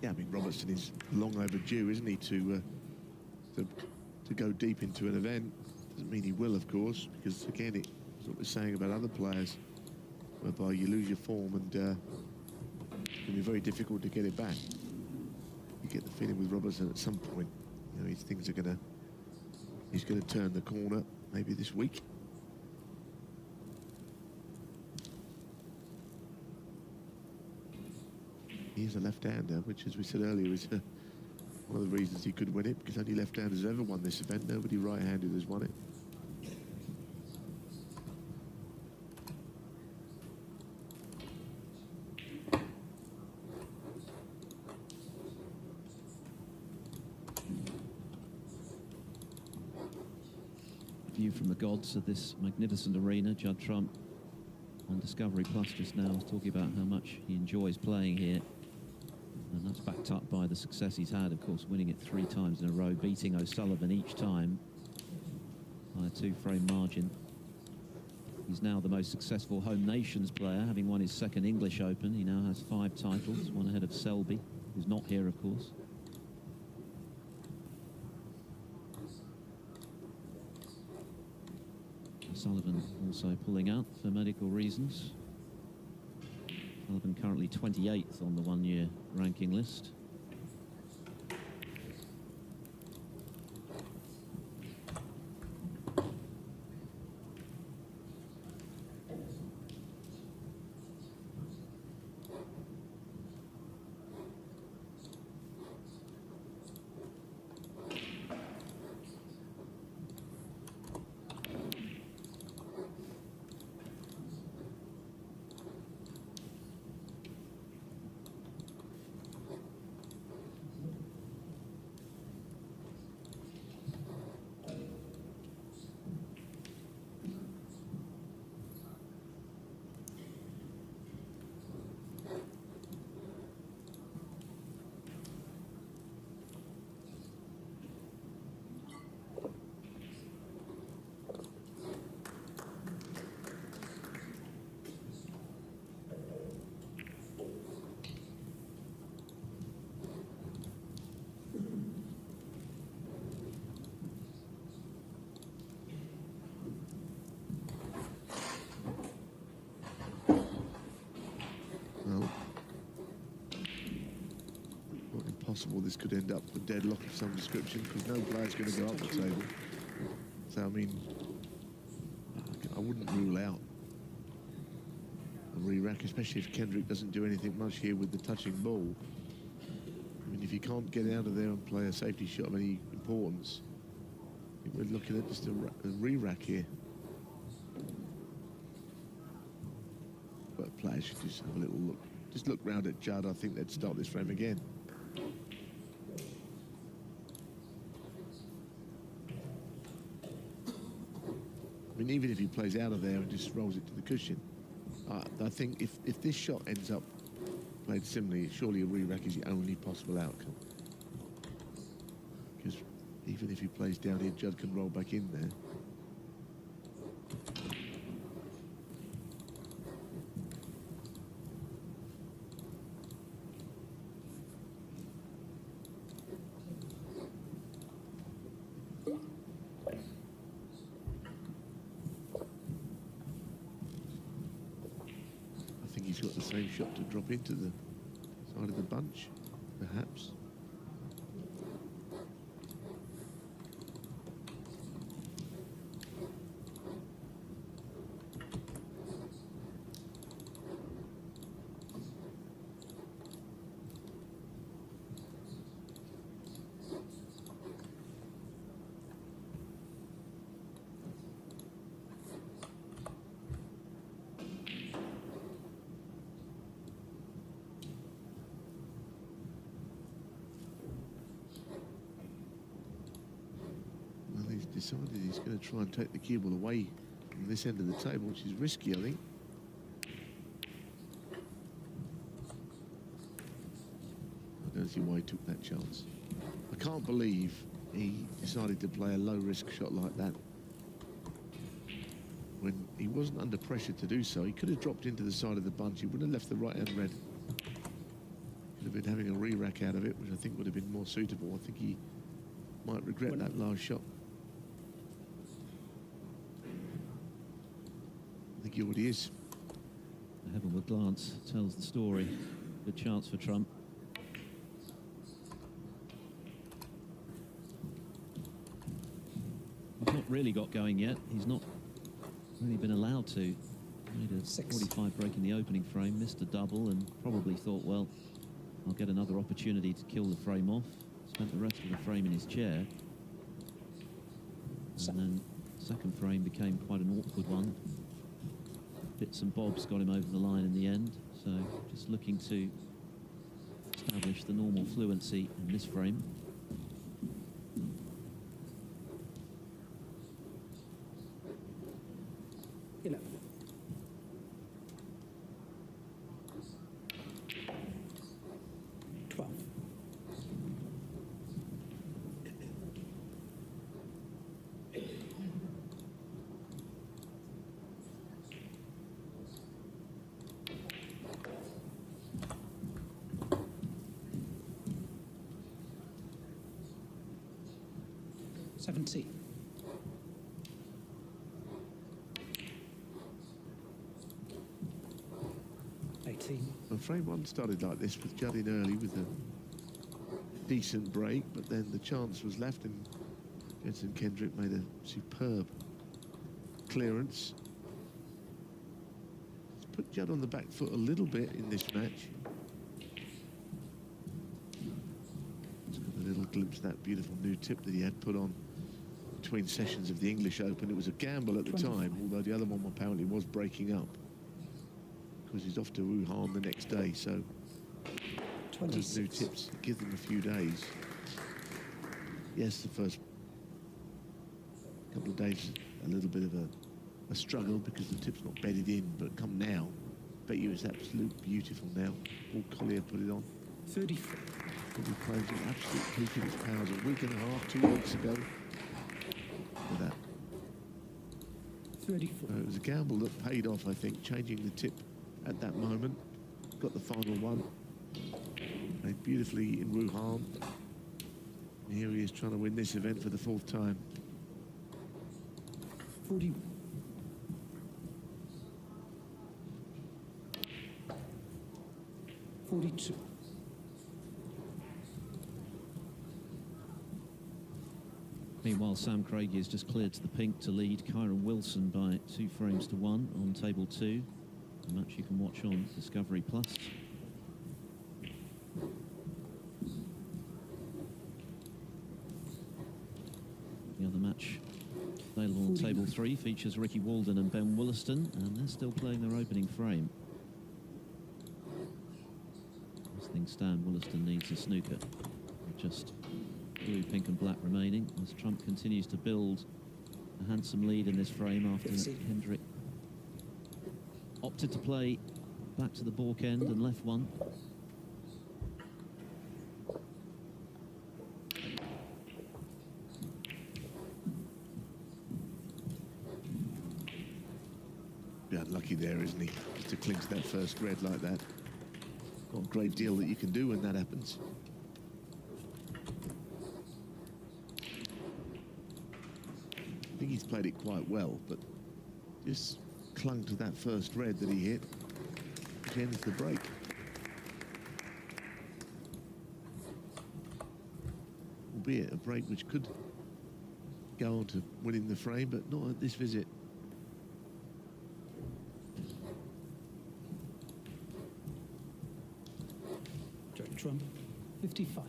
Yeah, I mean, Robertson is long overdue, isn't he, to go deep into an event. Doesn't mean he will, of course, because, again, it's what we're saying about other players, whereby you lose your form and it can be very difficult to get it back. You get the feeling with Robertson at some point, you know, he's gonna turn the corner maybe this week. He's a left-hander, which, as we said earlier, is one of the reasons he could win it, because only left-handers have ever won this event. Nobody right-handed has won it. View from the gods of this magnificent arena. Judd Trump on Discovery Plus just now was talking about how much he enjoys playing here, and that's backed up by the success he's had, of course, winning it 3 times in a row, beating O'Sullivan each time by a 2-frame margin. He's now the most successful home nations player, having won his 2nd English Open. He now has 5 titles, 1 ahead of Selby, who's not here, of course. Sullivan also pulling out for medical reasons. Sullivan currently 28th on the 1-year ranking list. possible this could end up a deadlock of some description, because no player's going to go up the table. So, I mean, I wouldn't rule out a re-rack, especially if Kendrick doesn't do anything much here with the touching ball. I mean, if you can't get out of there and play a safety shot of any importance, I think we're looking at just a re-rack here. But players should just have a little look. Just look round at Judd. I think they'd start this frame again. I mean, even if he plays out of there and just rolls it to the cushion, I think if this shot ends up played similarly, surely a re-rack is the only possible outcome. Because even if he plays down here, Judd can roll back in there. He's got the same shot to drop into the side of the bunch, perhaps. Decided he's going to try and take the cue ball away from this end of the table, which is risky, I think. I don't see why he took that chance. I can't believe he decided to play a low-risk shot like that when he wasn't under pressure to do so. He could have dropped into the side of the bunch. He wouldn't have left the right-hand red. Could have been having a re-rack out of it, which I think would have been more suitable. I think he might regret that last shot. I think he already is. A heavenward glance tells the story. Good chance for Trump. He's not really got going yet. He's not really been allowed to. Made a 45 break in the opening frame, missed a double, and probably thought, well, I'll get another opportunity to kill the frame off. Spent the rest of the frame in his chair. And then second frame became quite an awkward one. Bits and bobs got him over the line in the end, so just looking to establish the normal fluency in this frame. Well, frame one started like this with Judd in early with a decent break, but then the chance was left and Jenson Kendrick made a superb clearance. It's put Judd on the back foot a little bit in this match. It's got a little glimpse of that beautiful new tip that he had put on between sessions of the English Open. It was a gamble at the time, although the other one apparently was breaking up, because he's off to Wuhan the next day, so those new tips give them a few days. Yes, the first couple of days a little bit of a struggle because the tip's not bedded in, but come now, bet you it's absolute beautiful now. Paul Collier put it on. 34. Probably plays at absolute peak of its powers a week and a half, 2 weeks ago. Look at that. 34. It was a gamble that paid off, I think, changing the tip at that moment. Got the final one. Played beautifully in Wuhan. And here he is trying to win this event for the 4th time. 40. 42. Meanwhile, Sam Craigie has just cleared to the pink to lead Kyron Wilson by 2 frames to 1 on table 2. A match you can watch on Discovery Plus. The other match available on table 3 features Ricky Walden and Ben Wollaston, and they're still playing their opening frame. As things stand, Wollaston needs a snooker. Just blue, pink and black remaining as Trump continues to build a handsome lead in this frame after Kendrick opted to play back to the balk end and left one. Be unlucky there, isn't he? Just to cling to that first red like that. Not a great deal that you can do when that happens. I think he's played it quite well, but just clung to that first red that he hit, which ends the break. Albeit a break which could go on to winning the frame, but not at this visit. Judd Trump, 55.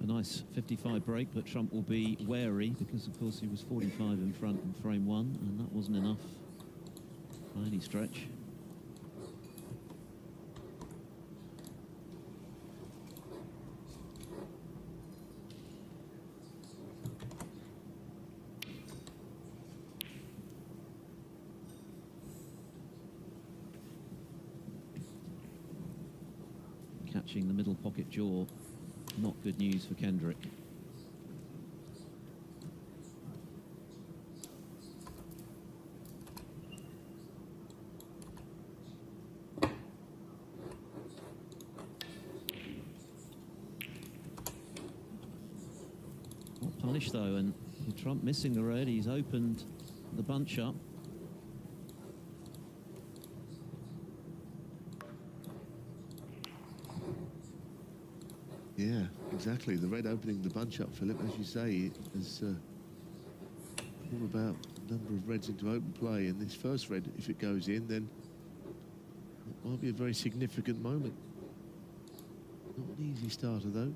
A nice 55 break, but Trump will be wary because, of course, he was 45 in front in frame 1, and that wasn't enough by any stretch. Catching the middle pocket jaw. Not good news for Kendrick. Not punished though, and with Trump missing the red, he's opened the bunch up. Yeah, exactly. The red opening the bunch up, Philip, as you say, is all about a number of reds into open play. And this first red, if it goes in, then it might be a very significant moment. Not an easy starter, though.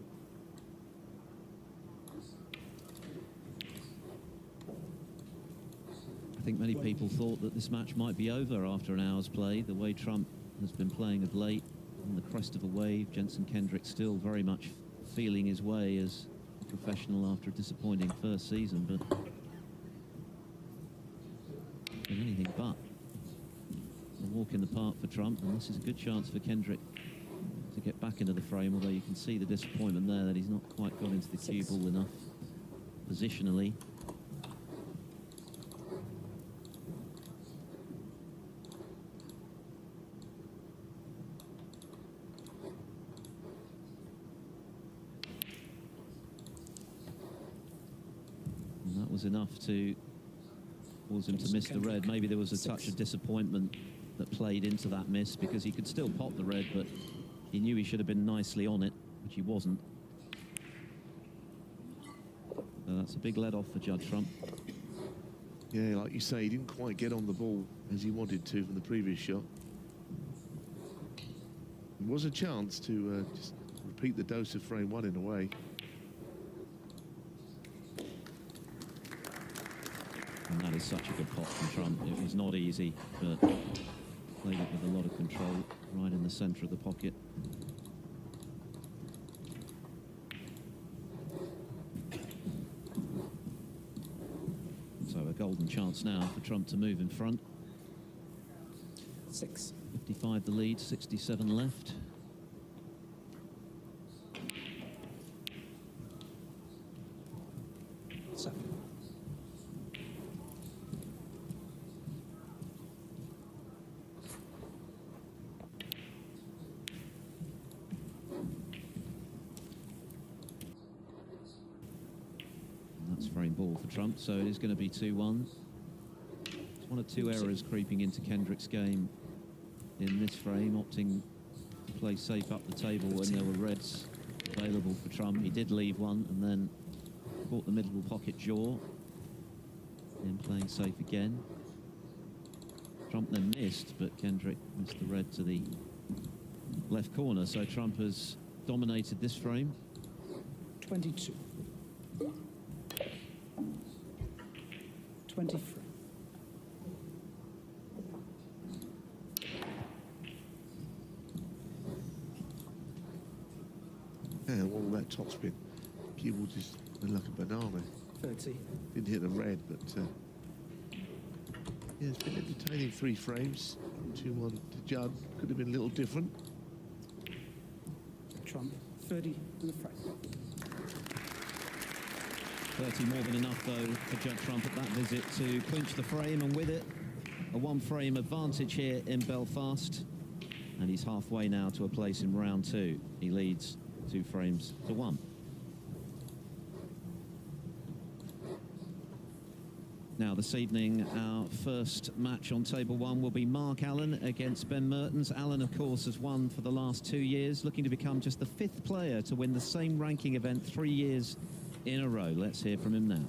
I think many people thought that this match might be over after an hour's play. The way Trump has been playing of late, on the crest of a wave, Jenson Kendrick still very much feeling his way as a professional after a disappointing first season, but anything but a walk in the park for Trump, and this is a good chance for Kendrick to get back into the frame, although you can see the disappointment there that he's not quite got into the cue ball enough positionally. Was enough to cause him to miss the red. Maybe there was a touch of disappointment that played into that miss, because he could still pop the red, but he knew he should have been nicely on it, which he wasn't. So that's a big let off for Judd Trump. Yeah, like you say, he didn't quite get on the ball as he wanted to from the previous shot. There was a chance to just repeat the dose of frame 1 in a way. And that is such a good pot from Trump. It was not easy, but played it with a lot of control, right in the centre of the pocket. So a golden chance now for Trump to move in front. 6. 55 the lead, 67 left. Frame ball for Trump, so it is going to be 2-1. It's one of two errors creeping into Kendrick's game in this frame, opting to play safe up the table when there were reds available for Trump. He did leave one and then caught the middle pocket jaw. And playing safe again. Trump then missed, but Kendrick missed the red to the left corner. So Trump has dominated this frame. 22. 23. Yeah, all that topspin. Cue just went like a banana. 30. Didn't hit the red, but yeah, it's been entertaining 3 frames. 2-1 to Judd. Could have been a little different. Trump, 30 in the frame. 30 more than enough, though, for Judd Trump at that visit to clinch the frame, and with it, a 1-frame advantage here in Belfast. And he's halfway now to a place in round 2. He leads 2 frames to 1. Now, this evening, our first match on table 1 will be Mark Allen against Ben Mertens. Allen, of course, has won for the last 2 years, looking to become just the 5th player to win the same ranking event 3 years in a row. Let's hear from him now.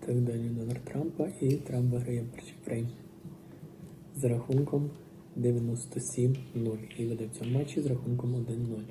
Так далі номер Трампа, і Трамп виграє перший фрейм з рахунком 97-0 і веде в цьому матчі з рахунком 1-0.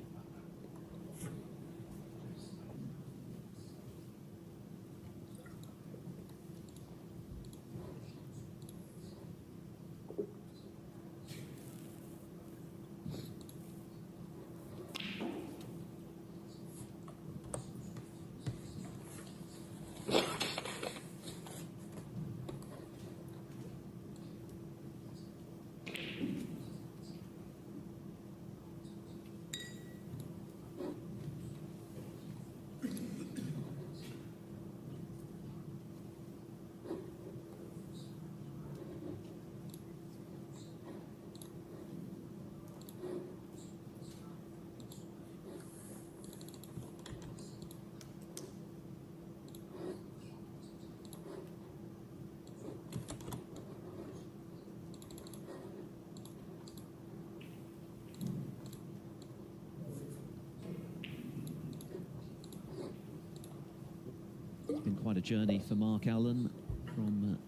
Been quite a journey for Mark Allen from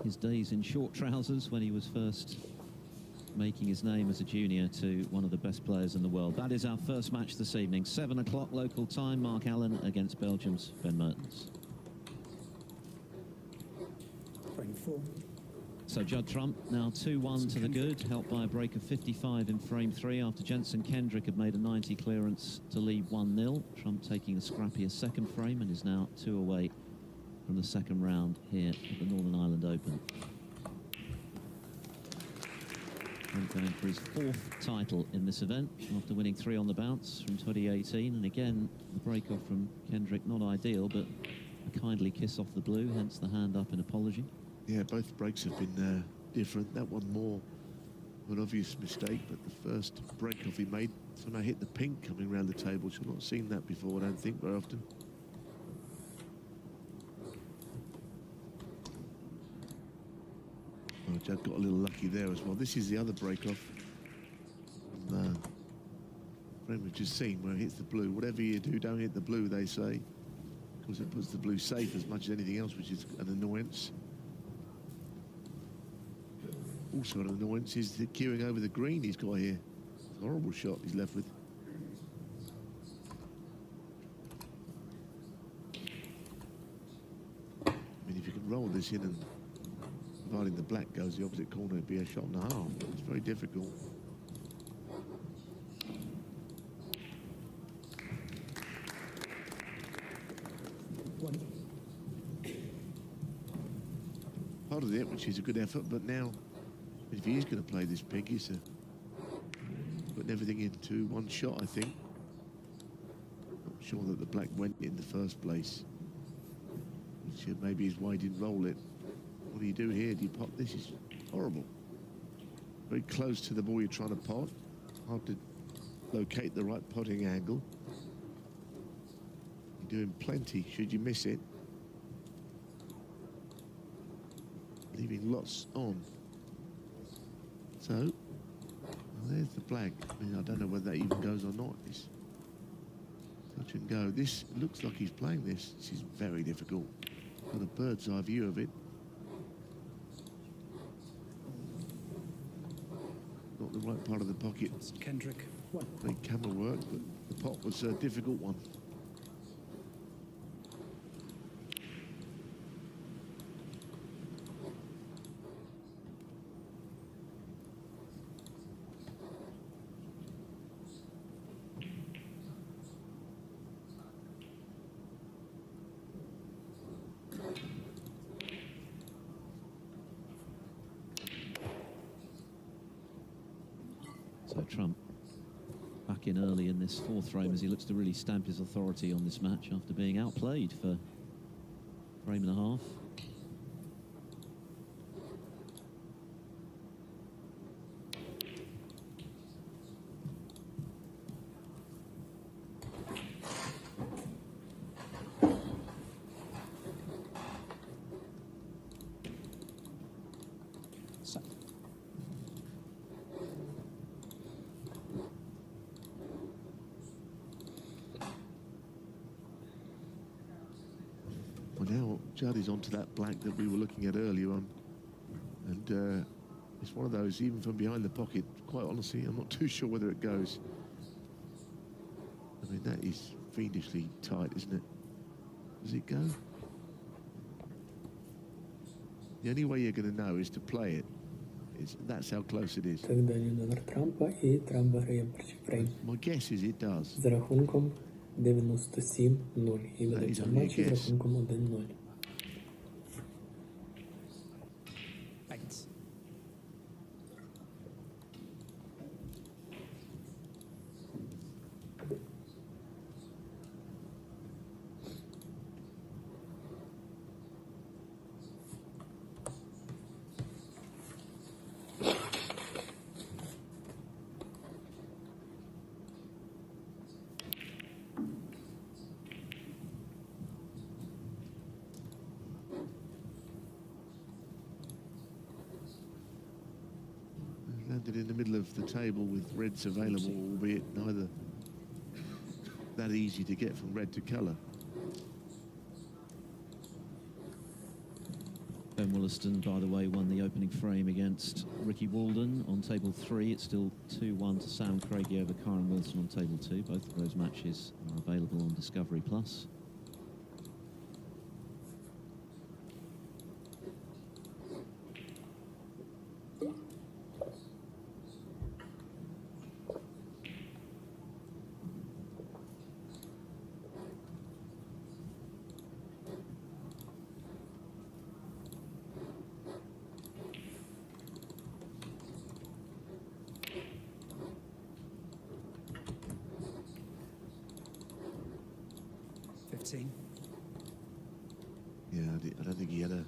his days in short trousers when he was first making his name as a junior to one of the best players in the world. That is our first match this evening, 7 o'clock local time. Mark Allen against Belgium's Ben Mertens. Frame 4. So Judd Trump now 2-1 to the good, helped by a break of 55 in frame 3 after Jenson Kendrick had made a 90 clearance to lead 1-0. Trump taking a scrappier second frame and is now 2 away from the second round here at the Northern Ireland Open. Trump going for his 4th title in this event after winning 3 on the bounce from 2018. And again, the break-off from Kendrick not ideal, but a kindly kiss off the blue, hence the hand up in apology. Yeah, both breaks have been different. That one more of an obvious mistake, but the first break-off he made somehow hit the pink coming around the table. I've not seen that before, I don't think, very often. Oh, Judd got a little lucky there as well. This is the other break-off. Frame we've just seen where it hits the blue. Whatever you do, don't hit the blue, they say, because it puts the blue safe as much as anything else, which is an annoyance. Also an annoyance is the queuing over the green he's got here. It's a horrible shot he's left with. I mean, if you can roll this in and providing the black goes the opposite corner, it'd be a shot and a half. It's very difficult. Part of it, which is a good effort, but now if he is going to play this pig, he's putting everything into one shot, I think. Not sure that the black went in the first place, which maybe is why he didn't roll it. What do you do here? Do you pot? This is horrible. Very close to the ball you're trying to pot. Hard to locate the right potting angle. You're doing plenty should you miss it. Leaving lots on. So, well, there's the flag. I mean, I don't know whether that even goes or not. It's touch and go. This looks like he's playing this. This is very difficult. Got a bird's eye view of it. Not the right part of the pocket. Kendrick, 1. Great camera work, but the pot was a difficult one. So Trump back in early in this fourth frame as he looks to really stamp his authority on this match after being outplayed for a frame and a half. Set. Well, now Judd is onto that black that we were looking at earlier on. And it's one of those, even from behind the pocket, quite honestly, I'm not too sure whether it goes. I mean, that is fiendishly tight, isn't it? Does it go? The only way you're going to know is to play it. That's how close it is. Тогда номер Трампа і Трамп виграє перший фрейм. My guess is it does. З рахунком 97-0. І веде в цьому матчі з рахунком 1-0. 8. Landed in the middle of the table with reds available, albeit neither that easy to get from red to colour. Ben Wollaston, by the way, won the opening frame against Ricky Walden on table 3. It's still 2-1 to Sam Craigie over Karen Wilson on table 2. Both of those matches are available on Discovery Plus. Yeah, I don't think he had a...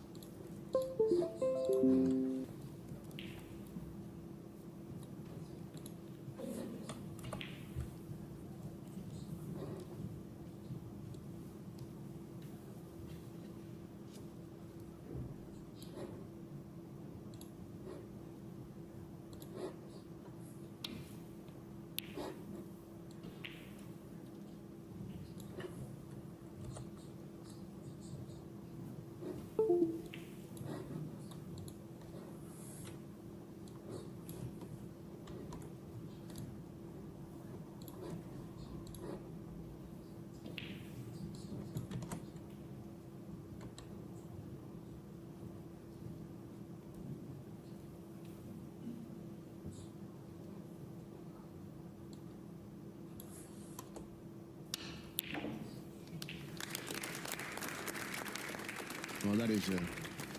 Well, that is a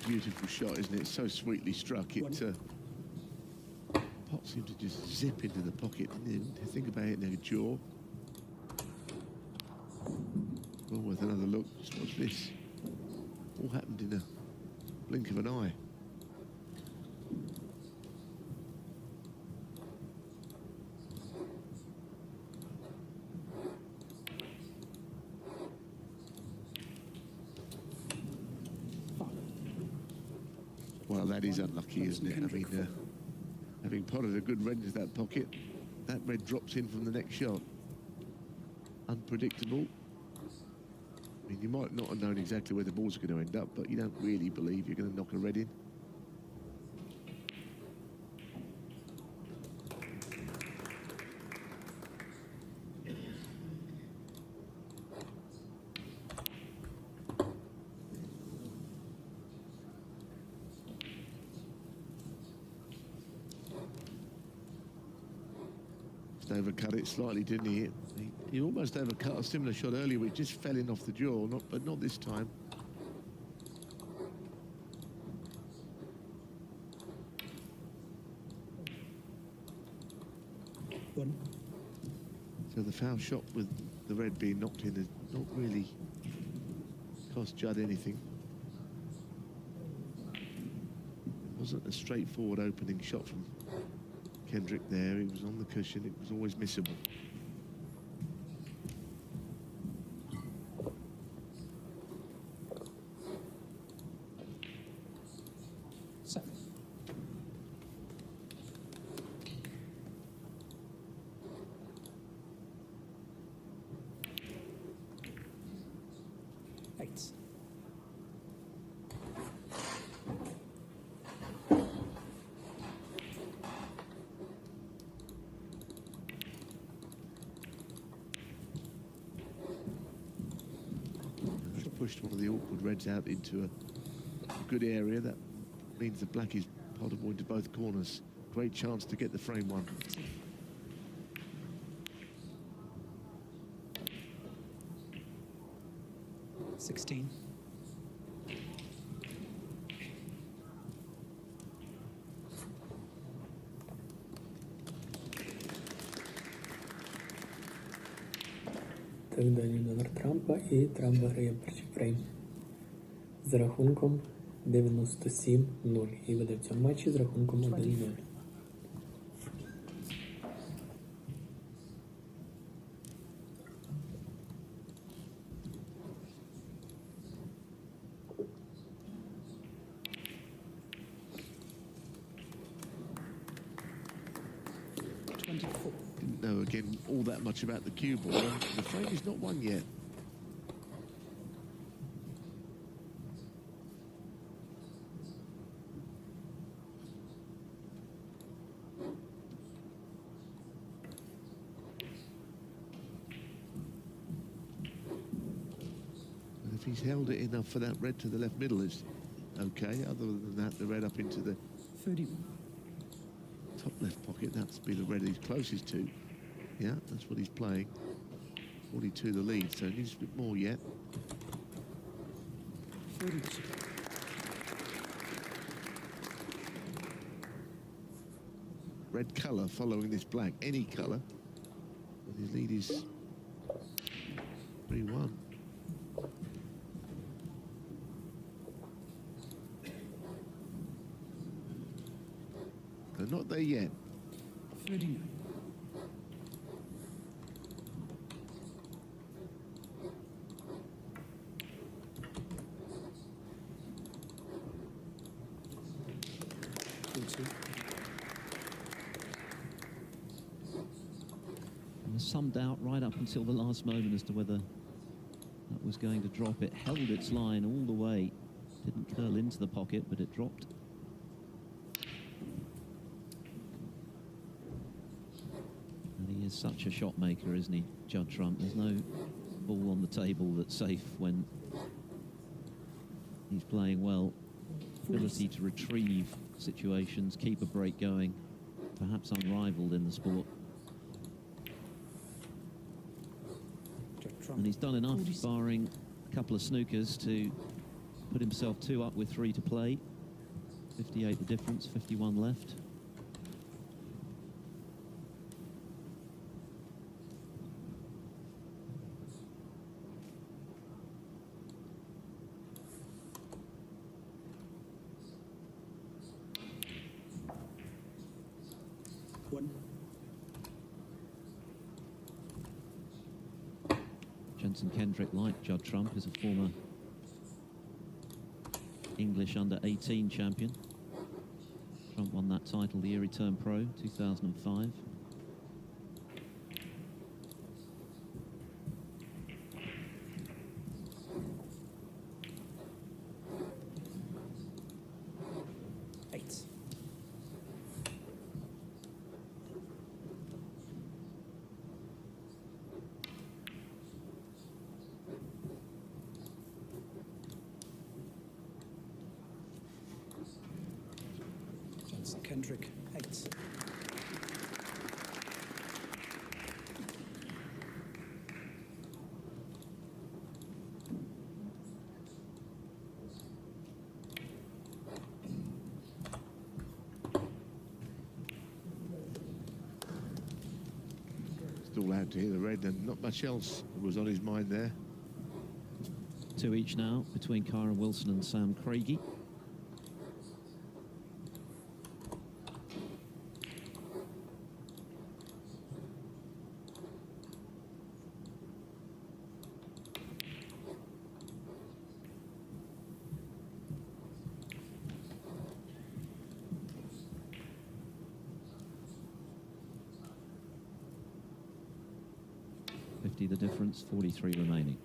beautiful shot, isn't it? It's so sweetly struck. It pot seemed to just zip into the pocket. Didn't it? Think about it in a jaw. Well worth another look. Just watch this. All happened in a blink of an eye. that is unlucky, isn't it? I mean, having potted a good red into that pocket, that red drops in from the next shot. Unpredictable. I mean, you might not have known exactly where the balls are going to end up, but you don't really believe you're going to knock a red in. Overcut it slightly, didn't he? He almost overcut a similar shot earlier, which just fell in off the jaw, but not this time. One. So the foul shot with the red being knocked in has not really cost Judd anything. It wasn't a straightforward opening shot from Kendrick there. He was on the cushion. It was always missable. Seven. Eight. Pushed one of the awkward reds out into a good area. That means the black is potable into both corners. Great chance to get the frame one. $16. Так, далі номер Трампа, і Трамп виграє перший фрейм з рахунком 97-0 і веде в цьому матчі з рахунком 1-0. Didn't know again all that much about the cue ball. The frame is not won yet. And if he's held it enough for that red to the left middle, is okay. Other than that, the red up into the 31. top left pocket, that's be the red he's closest to. Yeah, that's what he's playing. 42 the lead, so he needs a bit more yet. 32. Red colour following this black, any colour. And his lead is 3-1. They're not there yet. 39. There's some doubt right up until the last moment as to whether that was going to drop. It held its line all the way. Didn't curl into the pocket, but it dropped. And he is such a shot maker, isn't he, Judd Trump? There's no ball on the table that's safe when he's playing well. Ability to retrieve situations, keep a break going, perhaps unrivaled in the sport. And he's done enough, barring a couple of snookers, to put himself 2 up with 3 to play. 58 the difference, 51 left. Jenson Kendrick, like Judd Trump, is a former English under-18 champion. Trump won that title the year he turned pro, 2005. Jenson, Kendrick, 8. Still out to hear the red, and not much else was on his mind there. 2 each now between Kyron Wilson and Sam Craigie. The difference, 43 remaining.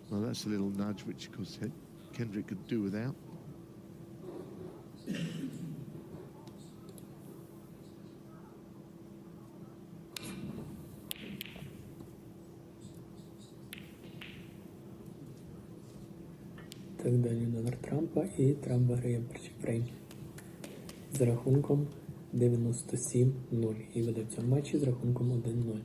Well, that's a little nudge, which, of course, Kendrick could do without. Так, далі номер Трампа, і Трамп виграє перший фрейм з рахунком 97-0 і веде в цьому матчі з рахунком 1-0.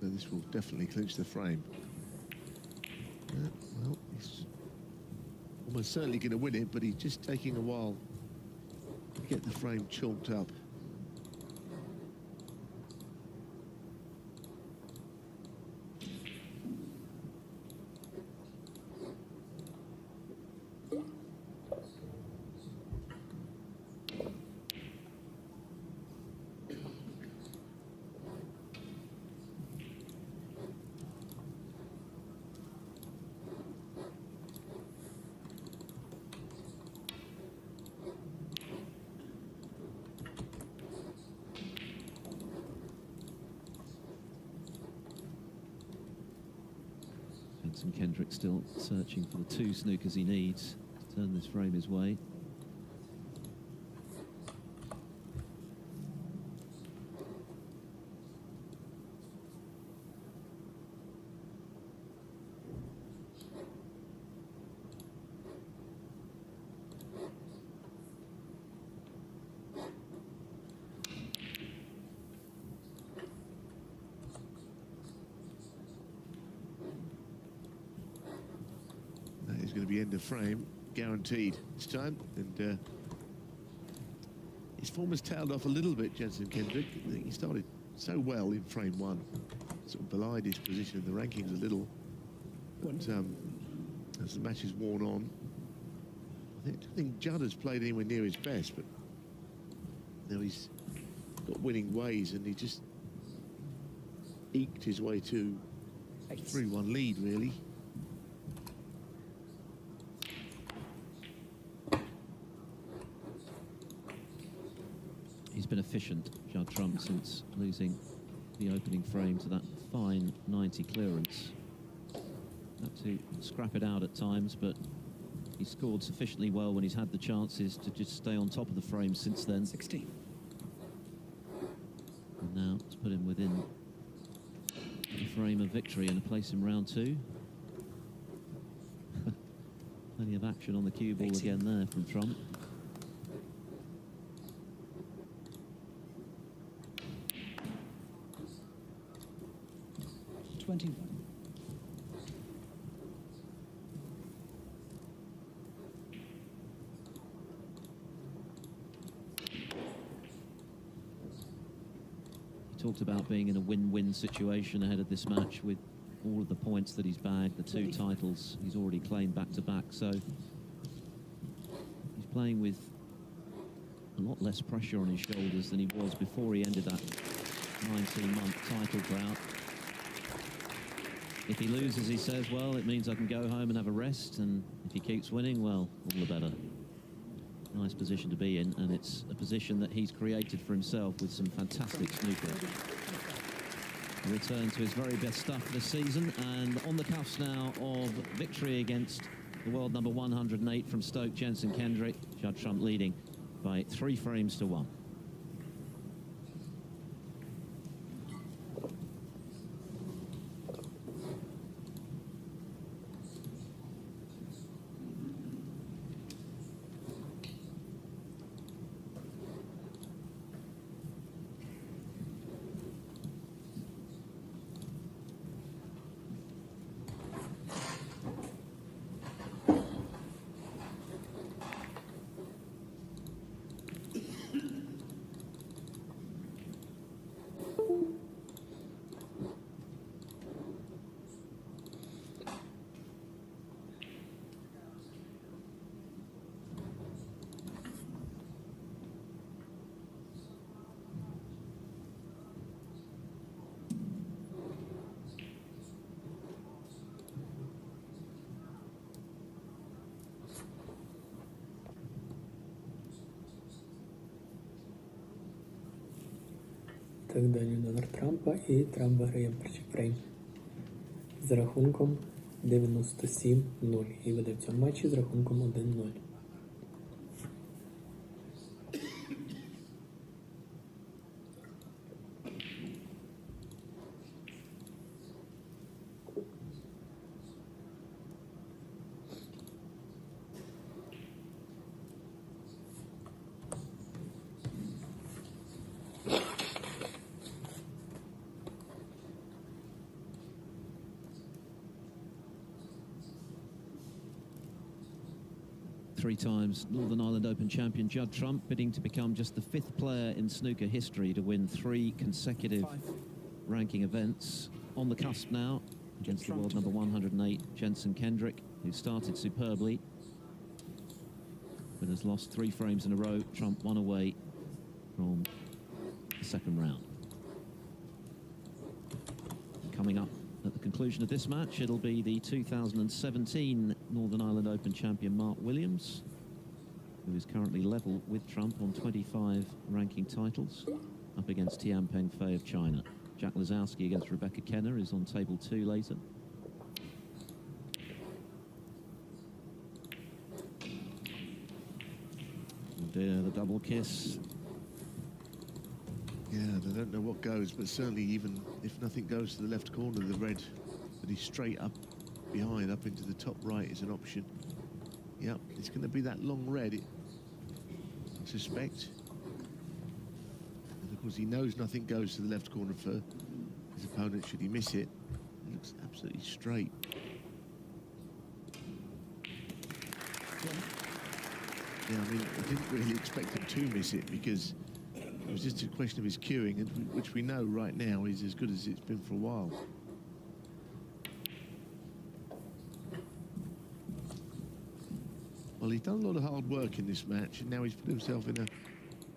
So this will definitely clinch the frame. Well, he's almost certainly going to win it, but he's just taking a while to get the frame chalked up. Jenson, Kendrick still searching for the 2 snookers he needs to turn this frame his way. Is going to be end of frame, guaranteed this time. And his form has tailed off a little bit, Jenson Kendrick. I think he started so well in frame 1, sort of belied his position in the rankings a little. But as the match has worn on, I think Judd has played anywhere near his best, but Now he's got winning ways, and he just eked his way to 3-1 lead, really. He's been efficient, Judd Trump, since losing the opening frame to that fine 90 clearance. Had to scrap it out at times, but he scored sufficiently well when he's had the chances to just stay on top of the frame since then. 16. And now it's put him within the frame of victory and a place in round 2. Plenty of action on the cue ball 18. again there from Trump. Talked about being in a win-win situation ahead of this match with all of the points that he's bagged, the 2 titles he's already claimed back-to-back. So he's playing with a lot less pressure on his shoulders than he was before he ended that 19-month title drought. If he loses, he says, well, it means I can go home and have a rest, and if he keeps winning, well, all the better. Nice position to be in, and it's a position that he's created for himself with some fantastic snooker. A return to his very best stuff this season, and on the cuffs now of victory against the world number 108 from Stoke, Jenson Kendrick. Judd Trump leading by 3 frames to 1. Так, далі номер Трампа, і Трамп виграє перший фрейм з рахунком 97-0 і веде в цьому матчі з рахунком 1-0. Three times Northern Ireland Open champion Judd Trump bidding to become just the 5th player in snooker history to win 3 consecutive ranking events. On the cusp now against the world number 108 Jenson Kendrick, who started superbly but has lost 3 frames in a row. Trump 1 away from the second round. Coming up at the conclusion of this match, it'll be the 2017 Northern Ireland Open champion Mark Williams, who is currently level with Trump on 25 ranking titles, up against Tian Pengfei of China. Jack Lazowski against Rebecca Kenner is on table 2 later. And the double kiss. Yeah, they don't know what goes, but certainly even if nothing goes to the left corner, the red that he's straight up behind, up into the top right is an option. Yep, it's going to be that long red, I suspect. And of course, he knows nothing goes to the left corner for his opponent should he miss it. It looks absolutely straight. Yeah, I mean, I didn't really expect him to miss it because it was just a question of his cueing, and which we know right now is as good as it's been for a while. Well, he's done a lot of hard work in this match, and now he's put himself in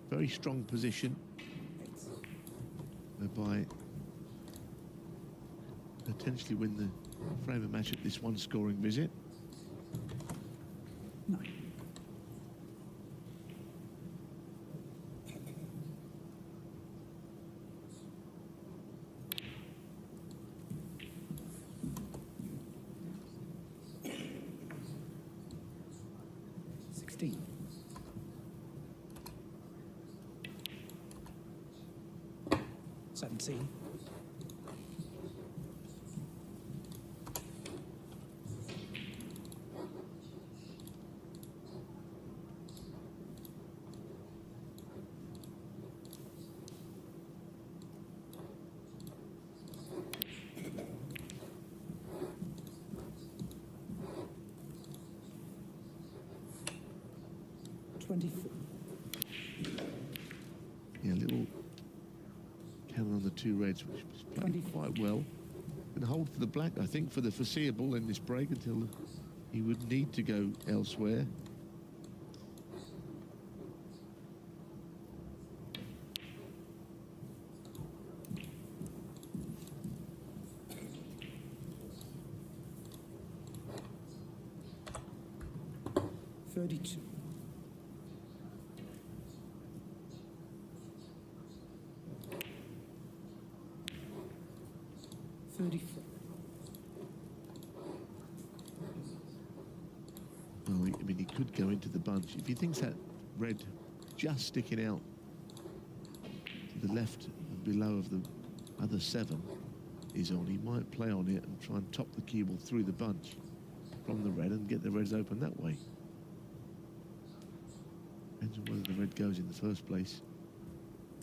very strong position, whereby potentially win the frame of match at this one scoring visit. 9. Seventeen. Yeah, a little count on the two reds, which was playing quite well. And hold for the black, I think, for the foreseeable in this break until he would need to go elsewhere. Well, I mean, he could go into the bunch. If he thinks that red just sticking out to the left and below of the other 7 is on, he might play on it and try and top the cue ball through the bunch from the red and get the reds open that way. Depends on whether the red goes in the first place,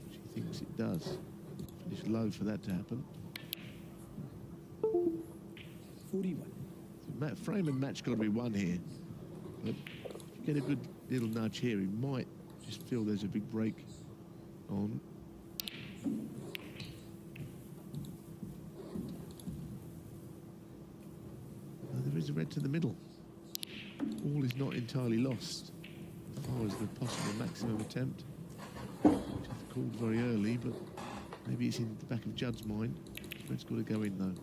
which he thinks it does. Finish low for that to happen. 41. So frame and match got to be won here. But if you get a good little nudge here, he might just feel there's a big break on. There is a red to the middle. All is not entirely lost as far as the possible maximum attempt, which I've called very early, but maybe it's in the back of Judd's mind. Red's got to go in though.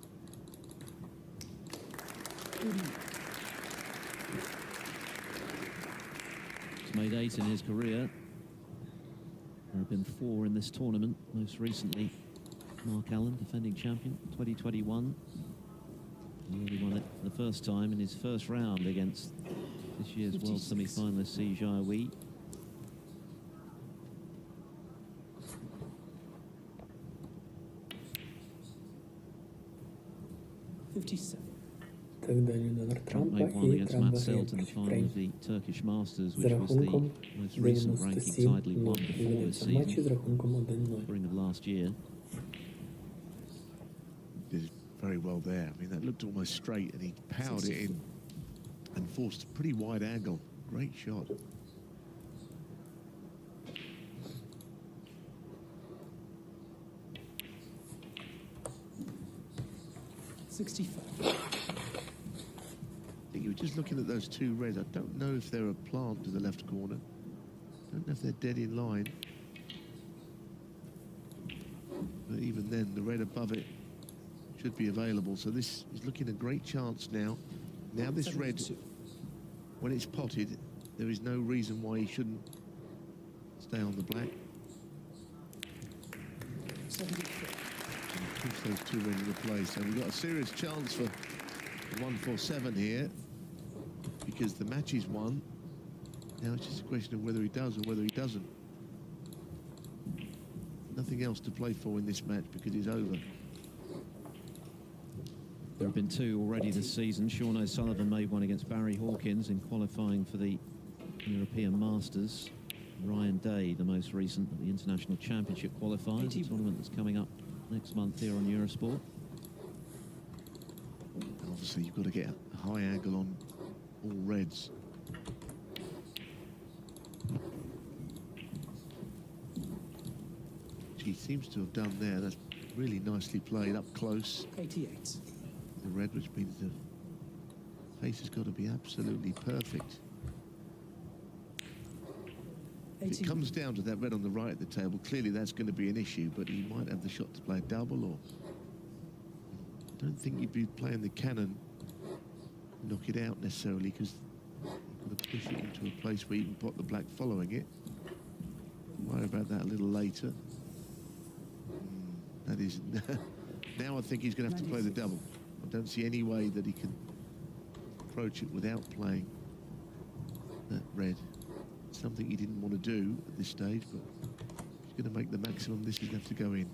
He's made 8 in his career. There have been 4 in this tournament, most recently Mark Allen, defending champion, 2021. He already won it for the first time in his first round against this year's world semi-finalist Zhou. 57. Так далі номер Трампа Made one і against Трампа Matt Selt in the проти final Фрейм. of the Turkish Masters, З which was the рахунком most recent ranking title he won 97-0. before this Ведеться матчі season, з рахунком 1-0. spring of last year. Did very well there. I mean, that looked almost straight, and he powered it in and forced a pretty wide angle. Great shot. I think you were just looking at those 2 reds. I don't know if they're a plant to the left corner. Don't know if they're dead in line. But even then, the red above it should be available. So this is looking a great chance now. Now this red, when it's potted, there is no reason why he shouldn't stay on the black. Push those 2 reds into play. So we've got a serious chance for 147 here, because the match is won. Now it's just a question of whether he does or whether he doesn't. Nothing else to play for in this match because it's over. There have been 2 already this season. Sean O'Sullivan made one against Barry Hawkins in qualifying for the European Masters. Ryan Day, the most recent of the International Championship qualifiers, a tournament that's coming up next month here on Eurosport. And obviously, you've got to get a high angle on all reds. Which he seems to have done there. That's really nicely played up close. 88. The red, which means the face has got to be absolutely perfect. If it comes down to that red on the right of the table, clearly that's going to be an issue, but he might have the shot to play double, or I don't think you'd be playing the cannon, knock it out necessarily, because you're going to push it into a place where you can pot the black following it. Worry about that a little later. That is now I think he's going to have to play the double. I don't see any way that he can approach it without playing that red. Something he didn't want to do at this stage, but he's going to make the maximum. This is going to have to go in.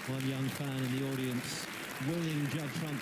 One young fan in the audience willing Judd Trump